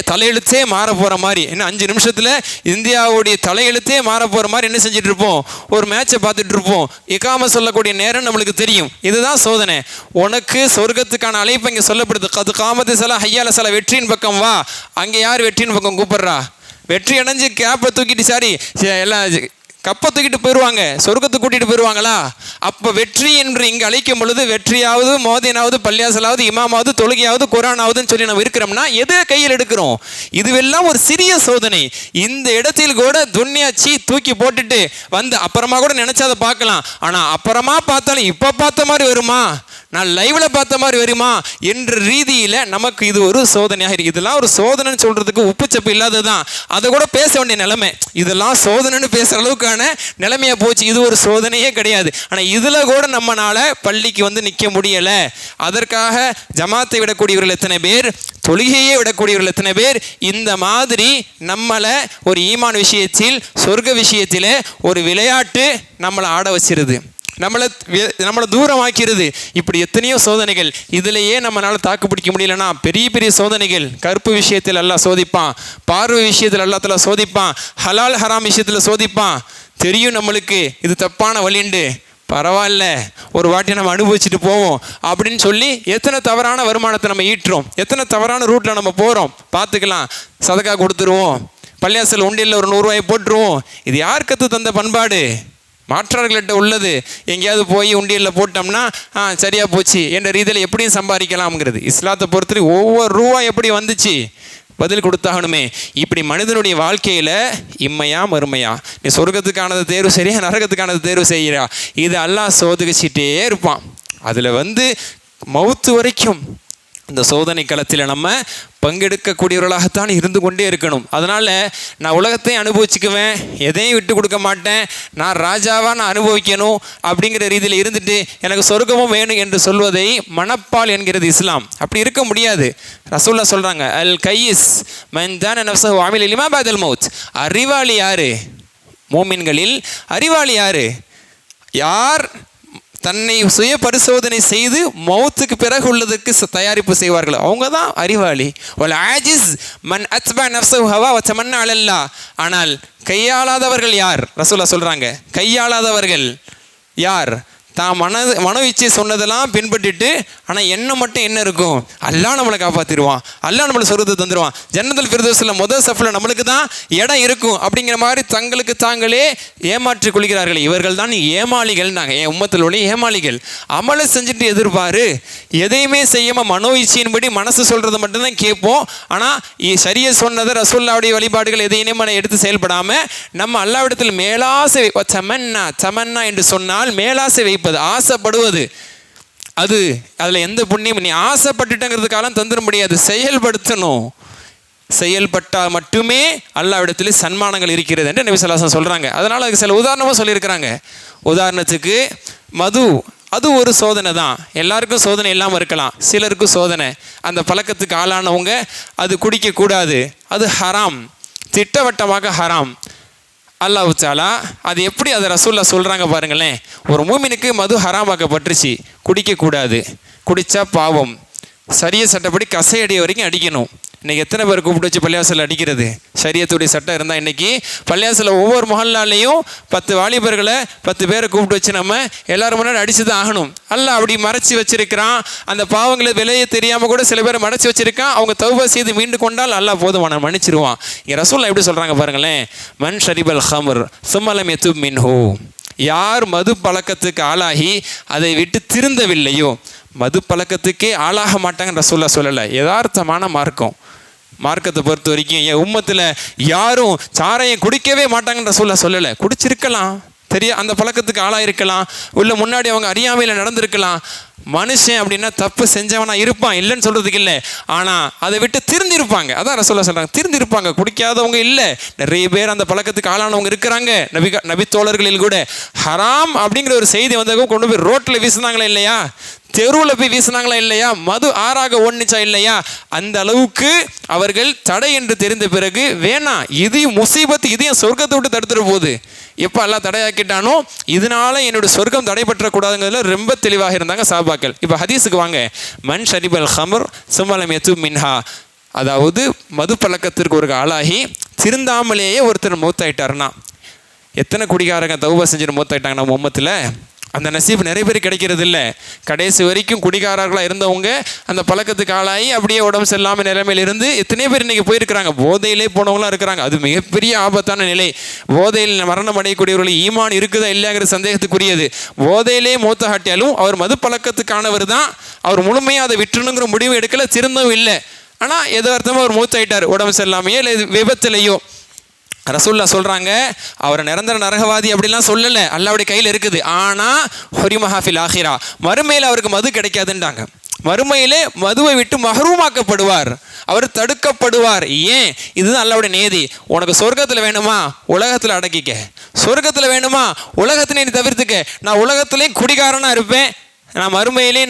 S1: தலையெழுத்தே மாற போகிற மாதிரி, இன்னும் 5 நிமிஷத்தில் இந்தியாவுடைய தலையெழுத்தே மாற போகிற மாதிரி என்ன செஞ்சுட்டு இருப்போம், ஒரு மேட்சை பார்த்துட்டு இருப்போம். இகாம சொல்லக்கூடிய நேரம் நம்மளுக்கு தெரியும். இதுதான் சோதனை. உனக்கு சொர்க்கத்துக்கான அழைப்பு இங்கே சொல்லப்படுது. அது காமத்து சலா ஹையால சலா, வெற்றியின் பக்கம் வா. அங்கே யார் வெற்றியின் பக்கம் கூப்பிட்றா? வெற்றி அடைஞ்சு கேப்பை தூக்கிட்டு எல்லாம் கப்பை தூக்கிட்டு போயிடுவாங்க, சொர்க்கத்துக்கு கூட்டிகிட்டு போயிடுவாங்களா? அப்போ வெற்றி என்று இங்கே அழைக்கும் பொழுது வெற்றியாவது, மோதினாவது, பள்ளியாசலாவது, இமாமாவது, தொழுகையாவது, குரானாவதுன்னு சொல்லி நம்ம இருக்கிறோம்னா எது கையில் எடுக்கிறோம்? இதுவெல்லாம் ஒரு சிறிய சோதனை. இந்த இடத்தில் கூட துன்யாச்சி தூக்கி போட்டுட்டு வந்து அப்புறமா கூட நினச்சா அதை பார்க்கலாம். ஆனால் அப்புறமா பார்த்தாலும் இப்போ பார்த்த மாதிரி வருமா, நான் லைவ்ல பார்த்த மாதிரி வருமா என்ற ரீதியில் நமக்கு இது ஒரு சோதனையாக இருக்குது. இதெல்லாம் ஒரு சோதனைன்னு சொல்றதுக்கு உப்புச்சப்பு இல்லாததான். அதை கூட பேச வேண்டிய நிலைமை. இதெல்லாம் சோதனைன்னு பேசுகிற அளவுக்கான நிலைமையாக போச்சு. இது ஒரு சோதனையே கிடையாது. ஆனால் இதில் கூட நம்மளால பள்ளிக்கு வந்து நிற்க முடியலை. அதற்காக ஜமாத்தை விடக்கூடியவர்கள் எத்தனை பேர், தொழுகையே விடக்கூடியவர்கள் எத்தனை பேர், இந்த மாதிரி நம்மளை ஒரு ஈமான் விஷயத்தில், சொர்க்க விஷயத்தில் ஒரு விளையாட்டு நம்மளை ஆட வச்சிருது, நம்மளை தூரமாக்கிறது. இப்படி எத்தனையோ சோதனைகள். இதிலேயே நம்மளால தாக்கு பிடிக்க முடியலன்னா பெரிய பெரிய சோதனைகள். கருப்பு விஷயத்தில் எல்லாம் சோதிப்பான், பார்வை விஷயத்தில் எல்லாத்துல சோதிப்பான், ஹலால் ஹராம் விஷயத்தில் சோதிப்பான். தெரியும் நம்மளுக்கு இது தப்பான வழிண்டு, பரவாயில்ல ஒரு வாட்டி நம்ம அனுபவிச்சுட்டு போவோம் அப்படின்னு சொல்லி எத்தனை தவறான வருமானத்தை நம்ம ஈட்டுறோம், எத்தனை தவறான ரூட்டில் நம்ம போகிறோம். பார்த்துக்கலாம், சதக்கா கொடுத்துருவோம், பள்ளியாசல் உண்டியில் ஒரு 100 ரூபாயை போட்டுருவோம். இது யார் கற்று தந்த பண்பாடு? மாற்றார்கள்ட்ட உள்ளது. எங்கேயாவது போய் உண்டியலில் போட்டோம்னா சரியாக போச்சு என்ற ரீதியில் எப்படியும் சம்பாதிக்கலாம்ங்கிறது. இஸ்லாத்தை பொறுத்தவரை ஒவ்வொரு ரூபா எப்படி வந்துச்சு பதில் கொடுத்தாகணுமே. இப்படி மனிதனுடைய வாழ்க்கையில் இம்மையா மறுமையா, நீ சொர்க்கத்துக்கானது தேர்வு செய்யா, நரகத்துக்கானது தேர்வு செய்கிறா, இது அல்லாஹ் சோதிச்சிட்டே இருப்பான். அதில் வந்து மௌத்து வரைக்கும் இந்த சோதனை களத்தில் நம்ம பங்கெடுக்கக்கூடியவர்களாகத்தான் இருந்து கொண்டே இருக்கணும். அதனால் நான் உலகத்தையும் அனுபவிச்சுக்குவேன், எதையும் விட்டு கொடுக்க மாட்டேன், நான் ராஜாவாக நான் அனுபவிக்கணும் அப்படிங்கிற ரீதியில் இருந்துட்டு எனக்கு சொர்க்கமும் வேணும் என்று சொல்வதை மனப்பால் என்கிறது இஸ்லாம். அப்படி இருக்க முடியாது. ரசூல்லா சொல்கிறாங்க, அல் கையிஸ் மன்தான் நஃப்ஸஹு வஅமில லிமா பஅதல் மௌத். அறிவாளி யார்? மோமின்களில் அறிவாளி யார்? யார் தன்னை சுய பரிசோதனை செய்து மௌத்துக்கு பிறகு உள்ளதற்கு தயாரிப்பு செய்வார்கள், அவங்க தான் அறிவாளி. வல் ஆஜிஸ் மன் அத்பா நஃப்ஸஹு ஹவா வ தமன்னா அலல்லாஹ். ஆனால் கையாளாதவர்கள் யார்? ரசூலுல்லாஹ் சொல்றாங்க, கையாளாதவர்கள் யார்? தான் மன இச்சை சொன்னதெல்லாம் பின்பற்றிட்டு ஆனால் என்ன மட்டும் என்ன இருக்கும், அல்லாஹ் நம்மளை காப்பாற்றிடுவான், அல்லாஹ் நம்மளை சொர்க்கத்தை தந்துடுவான், ஜன்னத்துல் ஃபிர்தௌஸில் முதல் சஃப்ல நம்மளுக்கு தான் இடம் இருக்கும் அப்படிங்கிற மாதிரி தங்களுக்கு தாங்களே ஏமாற்றி கொள்கிறார்கள். இவர்கள் தான் ஏமாளிகள். நாங்கள் என் உம்மத்தில் உள்ள ஏமாளிகள். அமலை செஞ்சுட்டு எதிர்பாரு, எதையுமே செய்யாமல் மனோ இச்சையின்படி மனசு சொல்கிறத மட்டும்தான் கேட்போம். ஆனால் சரியை சொன்னதை ரசூலுல்லாஹ்வுடைய வழிபாடுகள் எதையுமே நம்ம எடுத்து செயல்படாமல் நம்ம அல்லாஹ்விடத்தில் மேலாசை தமன்னா தமன்னா என்று சொன்னால் மேலாசை வைப்பது, ஆசைப்படுவது. அதில் எந்த புண்ணியம், நீ ஆசைப்பட்டுட்டங்கிறதுக்காக தந்துட முடியாது, செயல்படுத்தணும். செயல்பட்டால் மட்டுமே அல்லாஹ்விடத்தில் சன்மானங்கள் இருக்கிறது என்று நபி ஸல்லல்லாஹு அலைஹி வஸல்லம் சொல்கிறாங்க. அதனால் அதுக்கு சில உதாரணமாக சொல்லியிருக்கிறாங்க. உதாரணத்துக்கு மது, அது ஒரு சோதனை தான். எல்லாருக்கும் சோதனை இல்லாமல் இருக்கலாம், சிலருக்கும் சோதனை. அந்த பழக்கத்துக்கு ஆளானவங்க அது குடிக்கக்கூடாது, அது ஹராம், திட்டவட்டமாக ஹராம். அல்லாஹ் தஆலா அது எப்படி அதை ரசூலுல்லாஹ் சொல்கிறாங்க பாருங்களேன். ஒரு மூமினுக்கு மது ஹராமாக்கப்பட்டுருச்சு, குடிக்கக்கூடாது, குடித்தா பாவம், சரிய சட்டப்படி கசையடி வரைக்கும் அடிக்கணும். இன்றைக்கி எத்தனை பேர் கூப்பிட்டு வச்சு பள்ளியாசலில் அடிக்கிறது? ஷரியத்துடைய சட்டம் இருந்தால் இன்றைக்கி பள்ளியாசலில் ஒவ்வொரு மஹல்லாலையும் 10 வாலிபர்களை 10 பேரை கூப்பிட்டு வச்சு நம்ம எல்லோரும் முன்னாடி அடித்து தான் ஆகணும். அல்லாஹ் அப்படி மறைச்சி வச்சிருக்கிறான். அந்த பாவங்களை விலையை தெரியாமல் கூட சில பேரை மறைச்சி வச்சிருக்கான். அவங்க தௌபா செய்து மீண்டு கொண்டால் அல்லாஹ் போதுமான மன்னிச்சிருவான். இங்கே ரசூலுல்லாஹ் எப்படி சொல்கிறாங்க பாருங்களேன், மன் ஷரிபல் ஹம்ர் சும்ம லம் யதுப் மின்ஹு. யார் மது பழக்கத்துக்கு ஆளாகி அதை விட்டு திருந்தவில்லையோ, மது பழக்கத்துக்கே ஆளாக மாட்டாங்கன்னு ரசூலுல்லாஹ் சொல்லலை. யதார்த்தமான மார்க்கத்தை பொறுத்த வரைக்கும் என் உம்மத்தில் யாரும் சாரையும் குடிக்கவே மாட்டாங்கன்னு ரசூலுல்லாஹ் சொல்லலை. குடிச்சிருக்கலாம், அந்த பழக்கத்துக்கு ஆளாக இருக்கலாம், உள்ள முன்னாடி அவங்க அறியாமையில் நடந்திருக்கலாம். மனுஷன் அப்படின்னா தப்பு செஞ்சவனா இருப்பான், இல்லைன்னு சொல்கிறதுக்கு இல்லை. ஆனால் அதை விட்டு திருந்திருப்பாங்க. அதான் ரசூலுல்லாஹ் சொல்கிறாங்க, திருந்திருப்பாங்க. குடிக்காதவங்க இல்லை, நிறைய பேர் அந்த பழக்கத்துக்கு ஆளானவங்க இருக்கிறாங்க. நபி தோழர்களில் கூட ஹராம் அப்படிங்கிற ஒரு செய்தி வந்தவங்க கொண்டு போய் ரோட்டில் வீசினாங்களா இல்லையா, தெருவில் போய் வீசினாங்களா இல்லையா, மது ஆறாக ஒன்றுச்சா இல்லையா, அந்த அளவுக்கு அவர்கள் தடை என்று தெரிந்த பிறகு வேணாம், இதையும் முசீபத்து, இதையும் சொர்க்கத்தை விட்டு தடுத்துட்டு போகுது. எப்போ எல்லாம் தடையாக்கிட்டானோ இதனால என்னோட சொர்க்கம் தடைபற்றக்கூடாதுங்கிறதுல ரொம்ப தெளிவாக இருந்தாங்க சஹாபாக்கள். இப்போ ஹதீஸுக்கு வாங்க. மன் ஷரிபல் ஹம்ர் சும்ம லம் யதுப் மின்ஹா. அதாவது மது பழக்கத்திற்கு ஒரு ஆளாகி திருந்தாமலேயே ஒருத்தர் மௌத்தாயிட்டாருன்னா, எத்தனை குடிகாரங்க தௌபா செஞ்சுட்டு மௌத்தாயிட்டாங்க நம்ம உம்மத்தில்? அந்த நசீப் நிறைய பேர் கிடைக்கிறது இல்லை. கடைசி வரைக்கும் குடிகாரர்களாக இருந்தவங்க அந்த பழக்கத்துக்கு ஆளாகி அப்படியே உடம்பு சரியில்லாமல் நிலைமையில் இருந்து எத்தனை பேர் இன்றைக்கி போயிருக்கிறாங்க. போதையிலே போனவங்களாம் இருக்கிறாங்க. அது மிகப்பெரிய ஆபத்தான நிலை. போதையில் மரணம் அடையக்கூடியவர்கள் ஈமான் இருக்குதா இல்லையாங்கிற சந்தேகத்துக்குரியது. போதையிலே மூத்தகாட்டியாலும் அவர் மது பழக்கத்துக்கானவர் தான். அவர் முழுமையாக அதை விட்டுணுங்கிற முடிவு எடுக்கல, திருந்தவும் இல்லை. ஆனால் எதார்த்தமாக அவர் மூத்தாயிட்டார், உடம்பு சரியில்லாமையோ இல்லை விபத்துலையோ. ரசூல்லா சொல்கிறாங்க, அவரை நிரந்தர நரகவாதி அப்படிலாம் சொல்லலை, அல்லாஹ்வுடைய கையில் இருக்குது. ஆனால் ஹுரிமஹாஃபில் ஆஹிரா, மறுமையில் அவருக்கு மது கிடைக்காதுன்றாங்க. மறுமையிலே மதுவை விட்டு மஹ்ரூமாக்கப்படுவார், அவர் தடுக்கப்படுவார். ஏன்? இதுதான் அல்லாஹ்வுடைய நியதி. உனக்கு சொர்க்கத்தில் வேணுமா, உலகத்தில் அடக்கிக்க. சொர்க்கத்தில் வேணுமா, உலகத்தினை நீ தவிர்த்துக்க. நான் உலகத்துலேயும் குடிகாரனாக இருப்பேன், நான் மறுமையிலே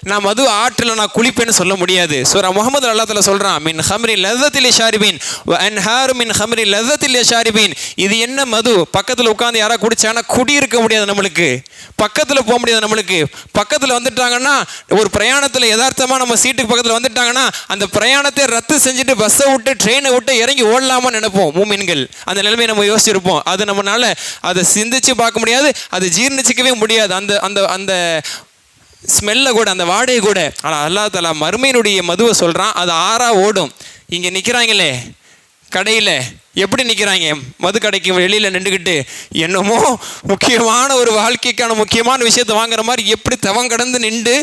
S1: நான் மது ஆற்றில் நான் குளிப்பேன்னு சொல்ல முடியாது. சூரா முஹம்மது அல்லாஹ் தஆலா சொல்கிறான், மின் ஹம்ரி லஸத்தில் ஷாரிபின் வ அன்ஹாரு மின் ஹம்ரி லஸத்தில் ஷாரிபின். இது என்ன மது? பக்கத்தில் உட்காந்து யாராவது குடிச்சாங்கன்னா குடி இருக்க முடியாது, நம்மளுக்கு பக்கத்தில் போக முடியாது. நம்மளுக்கு பக்கத்தில் வந்துட்டாங்கன்னா, ஒரு பிரயாணத்தில் யதார்த்தமாக நம்ம சீட்டுக்கு பக்கத்தில் வந்துட்டாங்கன்னா அந்த பிரயாணத்தை ரத்து செஞ்சுட்டு பஸ்ஸை விட்டு ட்ரெயினை விட்டு இறங்கி ஓடலாமா நினைப்போம் மூமின்கள். அந்த நிலைமையை நம்ம யோசிச்சிருப்போம். அது நம்மளால் அதை சிந்திச்சு பார்க்க முடியாது, அது ஜீர்ணிச்சிக்கவே முடியாது, அந்த அந்த அந்த ஸ்மெல்லை கூட, அந்த வாடையை கூட. ஆனால் அல்லாஹ் தஆலா மறுமையினுடைய மதுவை சொல்கிறான், அது ஆறா ஓடும். இங்கே நிற்கிறாங்களே கடையில், எப்படி நிற்கிறாங்க? மது கடைக்கு வெளியில் நின்றுக்கிட்டு என்னமோ முக்கியமான ஒரு வாழ்க்கைக்கான முக்கியமான விஷயத்தை வாங்குற மாதிரி எப்படி தவம் கடந்து நின்று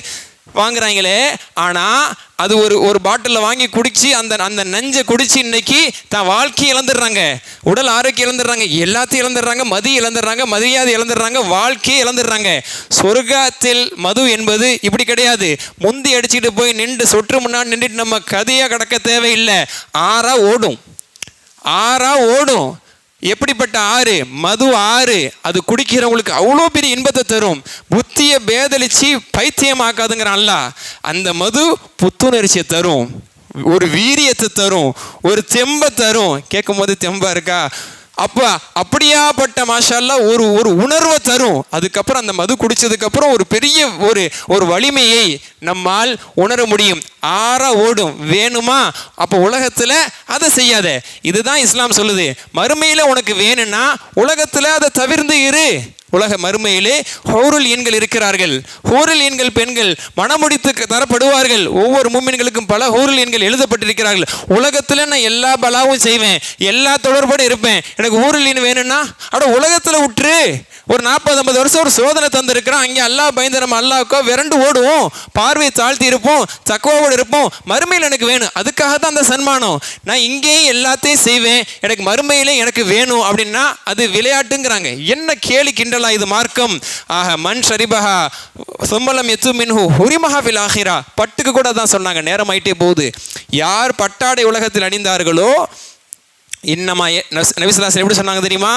S1: வாங்குறாங்களே. ஆனால் அது ஒரு பாட்டிலில் வாங்கி குடித்து அந்த நஞ்சை குடித்து இன்னைக்கு தான் வாழ்க்கையை இழந்துடுறாங்க, உடல் ஆரோக்கியம் இழந்துடுறாங்க, எல்லாத்தையும் இழந்துடுறாங்க, மதி இழந்துடுறாங்க, மரியாதை இழந்துடுறாங்க, வாழ்க்கையை இழந்துடுறாங்க. சொர்க்கத்தில் மது என்பது இப்படி கிடையாது. முந்தி அடிச்சுக்கிட்டு போய் நின்று சொற்று முன்னாடி நின்றுட்டு நம்ம கதையாக கிடக்க தேவையில்லை. ஆறா ஓடும், ஆறா ஓடும். எப்படிப்பட்ட ஆறு? மது ஆறு. அது குடிக்கிறவங்களுக்கு அவ்வளோ பெரிய இன்பத்தை தரும், புத்தியை பேதலிச்சு பைத்தியமாக்காதுங்கிறான் அல்லாஹ். அந்த மது புத்துணர்ச்சியை தரும், ஒரு வீரியத்தை தரும், ஒரு தெம்பை தரும். கேட்கும் போது தெம்பா இருக்கா? அப்போ அப்படியாப்பட்ட மாஷா அல்லாஹ் ஒரு உணர்வை தரும். அதுக்கப்புறம் அந்த மது குடித்ததுக்கப்புறம் ஒரு பெரிய ஒரு வலிமையை நம்மால் உணர முடியும். ஆறா ஓடும். வேணுமா? அப்போ உலகத்தில் அதை செய்யாத. இதுதான் இஸ்லாம் சொல்லுது. மறுமையில் உனக்கு வேணும்னா உலகத்தில் அதை தவிர்ந்து இரு. உலக மறுமையிலே ஹூருல் ஈன்கள் இருக்கிறார்கள். ஹூருல் ஈன்கள் பெண்கள் மனமுடித்து தரப்படுவார்கள். ஒவ்வொரு மூமின்களுக்கும் பல ஹூருல் ஈன்கள் எழுதப்பட்டிருக்கிறார்கள். உலகத்தில் நான் எல்லா பலாவும் செய்வேன், எல்லா தொடர்போடு இருப்பேன், எனக்கு ஹூருல் ஈன் வேணும்னா உலகத்தில் விட்டுரு. ஒரு 40-50 வருஷம் ஒரு சோதனை தந்திருக்கிறான், அங்கே அல்லாஹ் பயந்து நம்ம அல்லாஹ்க்கோ விரண்டு ஓடுவோம், பார்வையை தாழ்த்தி இருப்போம், தக்குவாவோடு இருப்போம். மறுமையில் எனக்கு வேணும், அதுக்காக தான் அந்த சன்மானம். நான் இங்கேயும் எல்லாத்தையும் செய்வேன், எனக்கு மறுமையிலே எனக்கு வேணும் அப்படின்னா அது விளையாட்டுங்கிறாங்க. என்ன கேலி கிண்டலா இது மார்க்கம். ஆக மண் ஷரிபஹா சும்மலம் எத்து மின்ஹு ஹுரிமஹா ஃபில் ஆஹிரா. பட்டுக்கு கூட தான் சொன்னாங்க, நேரம் ஆயிட்டே போகுது. யார் பட்டாடை உலகத்தில் அணிந்தார்களோ, இன்னமா நபி ஸல்லல்லாஹு அலைஹி எப்படி சொன்னாங்க தெரியுமா?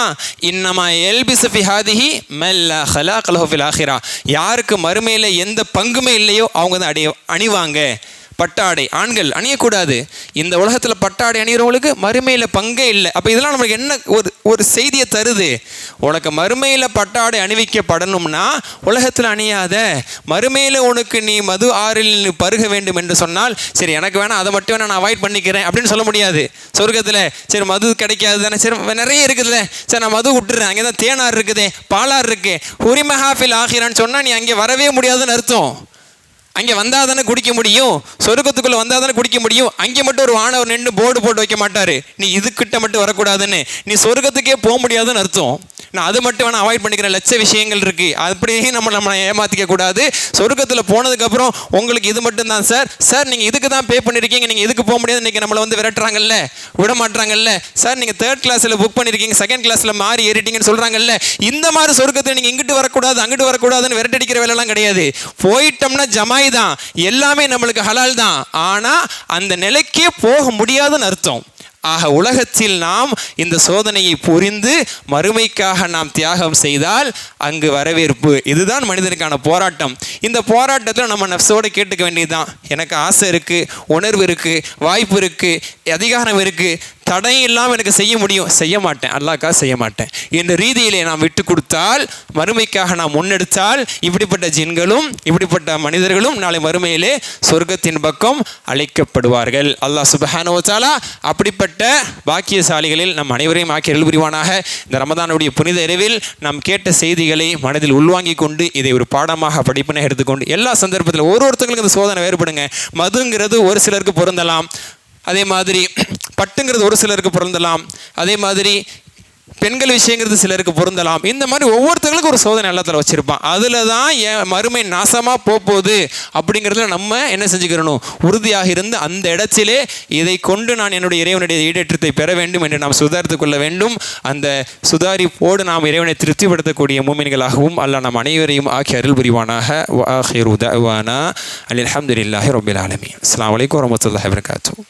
S1: இன்னமா எல்பிஸு ஃபி ஹாதிஹி மல்லா ஹலக லஹு ஃபில் ஆஹிரா. யாருக்கு மறுமையில் எந்த பங்குமே இல்லையோ அவங்க தான் அணிவாங்க பட்டாடை. ஆண்கள் அணியக்கூடாது. இந்த உலகத்தில் பட்டாடை அணிகிறவங்களுக்கு மறுமையில் பங்கே இல்லை. அப்போ இதெல்லாம் நம்மளுக்கு என்ன ஒரு செய்தியை தருது? உனக்கு மறுமையில் பட்டாடை அணிவிக்கப்படணும்னா உலகத்தில் அணியாத. மறுமையில் உனக்கு நீ மது ஆறில் பருக வேண்டும் என்று சொன்னால், சரி எனக்கு வேணாம், அதை மட்டும் நான் அவாய்ட் பண்ணிக்கிறேன் அப்படின்னு சொல்ல முடியாது. சொர்க்கத்தில் சரி மது கிடைக்காது தானே, சரி நிறைய இருக்குதுல்ல, சரி நான் மது விட்டுறேன், அங்கே தான் தேனார் இருக்குதே, பாலார் இருக்கு, ஹுரிமஹா ஃபில் ஆஹிரான்னு சொன்னால் நீ அங்கே வரவே முடியாதுன்னு அர்த்தம். அங்கே வந்தால் தானே குடிக்க முடியும், சொர்க்கத்துக்குள்ளே வந்தால் தானே குடிக்க முடியும். அங்கே மட்டும் ஒரு வானவர் நின்று போர்டு போட்டு வைக்க மாட்டார், நீ இதுக்கிட்ட மட்டும் வரக்கூடாதுன்னு. நீ சொர்க்கத்துக்கே போக முடியாதுன்னு அர்த்தம். நான் அது மட்டும் வேணால் அவாய்ட் பண்ணிக்கிறேன், லட்ச விஷயங்கள் இருக்குது, அப்படியே நம்ம ஏமாற்றிக்க கூடாது. சொர்க்கத்தில் போனதுக்கப்புறம் உங்களுக்கு இது மட்டும்தான் சார் நீங்கள் இதுக்கு தான் பே பண்ணியிருக்கீங்க, நீங்கள் இதுக்கு போக முடியாது, இன்றைக்கி நம்மளை வந்து விரட்டுறாங்கல்ல, விட மாட்டாங்கல்ல சார், நீங்கள் 3rd கிளாஸில் புக் பண்ணியிருக்கீங்க, 2nd கிளாஸில் மாறி ஏறிட்டீங்கன்னு சொல்கிறாங்கல்ல. இந்த மாதிரி சொர்க்கத்தில் நீங்கள் இங்கிட்டு வரக்கூடாது அங்கிட்டு வரக்கூடாதுன்னு விரட்டடிக்கிற வேலைலாம் கிடையாது. போயிட்டோம்னா ஜமாய் தான், எல்லாமே நம்மளுக்கு ஹலால் தான். ஆனால் அந்த நிலைக்கே போக முடியாதுன்னு அர்த்தம். ஆக உலகத்தில் நாம் இந்த சோதனையை புரிந்து மறுமைக்காக நாம் தியாகம் செய்தால் அங்கு வரவேற்பு. இதுதான் மனிதனுக்கான போராட்டம். இந்த போராட்டத்தில் நம்ம நஃப்ஸோடு கேட்டுக்க வேண்டியதுதான், எனக்கு ஆசை இருக்குது, உணர்வு இருக்குது, வாய்ப்பு இருக்குது, அதிகாரம் இருக்குது, தடையும் இல்லாமல் எனக்கு செய்ய முடியும், செய்ய மாட்டேன், அல்லாஹ்க்காக செய்ய மாட்டேன் என்ற ரீதியிலே நாம் விட்டு கொடுத்தால், மறுமைக்காக நாம் முன்னெடுத்தால், இப்படிப்பட்ட ஜின்களும் இப்படிப்பட்ட மனிதர்களும் நாளை மறுமையிலே சொர்க்கத்தின் பக்கம் அழைக்கப்படுவார்கள். அல்லாஹ் சுப்ஹானஹு வ தஆலா அப்படிப்பட்ட பாக்கியசாலிகளில் நம் அனைவரையும் ஆக்கி அருள் புரிவானாக. இந்த ரமதானுடைய புனித இரவில் நாம் கேட்ட செய்திகளை மனதில் உள்வாங்கிக் கொண்டு இதை ஒரு பாடமாக படிப்பினை எடுத்துக்கொண்டு எல்லா சந்தர்ப்பத்தில் ஒருத்தங்களுக்கு இந்த சோதனை வேறுபடுங்க. மதுங்கிறது ஒரு சிலருக்கு பொருந்தலாம், அதே மாதிரி பட்டுங்கிறது ஒரு சிலருக்கு பொருந்தலாம், அதே மாதிரி பெண்கள் விஷயங்கிறது சிலருக்கு பொருந்தலாம். இந்த மாதிரி ஒவ்வொருத்தங்களுக்கும் ஒரு சோதனை எல்லாத்தில் வச்சுருப்பான். அதில் தான் என் மறுமை நாசமாக போகுது அப்படிங்கிறதுல நம்ம என்ன செஞ்சுக்கிறணும், உறுதியாக இருந்து அந்த இடத்திலே இதை கொண்டு நான் என்னுடைய இறைவனுடைய ஈடேற்றத்தை பெற வேண்டும் என்று நாம் சுதாரித்து கொள்ள வேண்டும். அந்த சுதாரிப்போடு நாம் இறைவனை திருப்திப்படுத்தக்கூடிய மூமின்களாகவும் அல்லாஹ் நம் அனைவரையும் ஆக்கி அருள் புரிவானாக. வ ஆகிரு தஅவானா அல்ஹம்துலில்லாஹி ரப்பில் ஆலமீன். அஸ்ஸலாமு அலைக்கும் வரஹ்மத்துல்லாஹி வபரகாத்துஹு.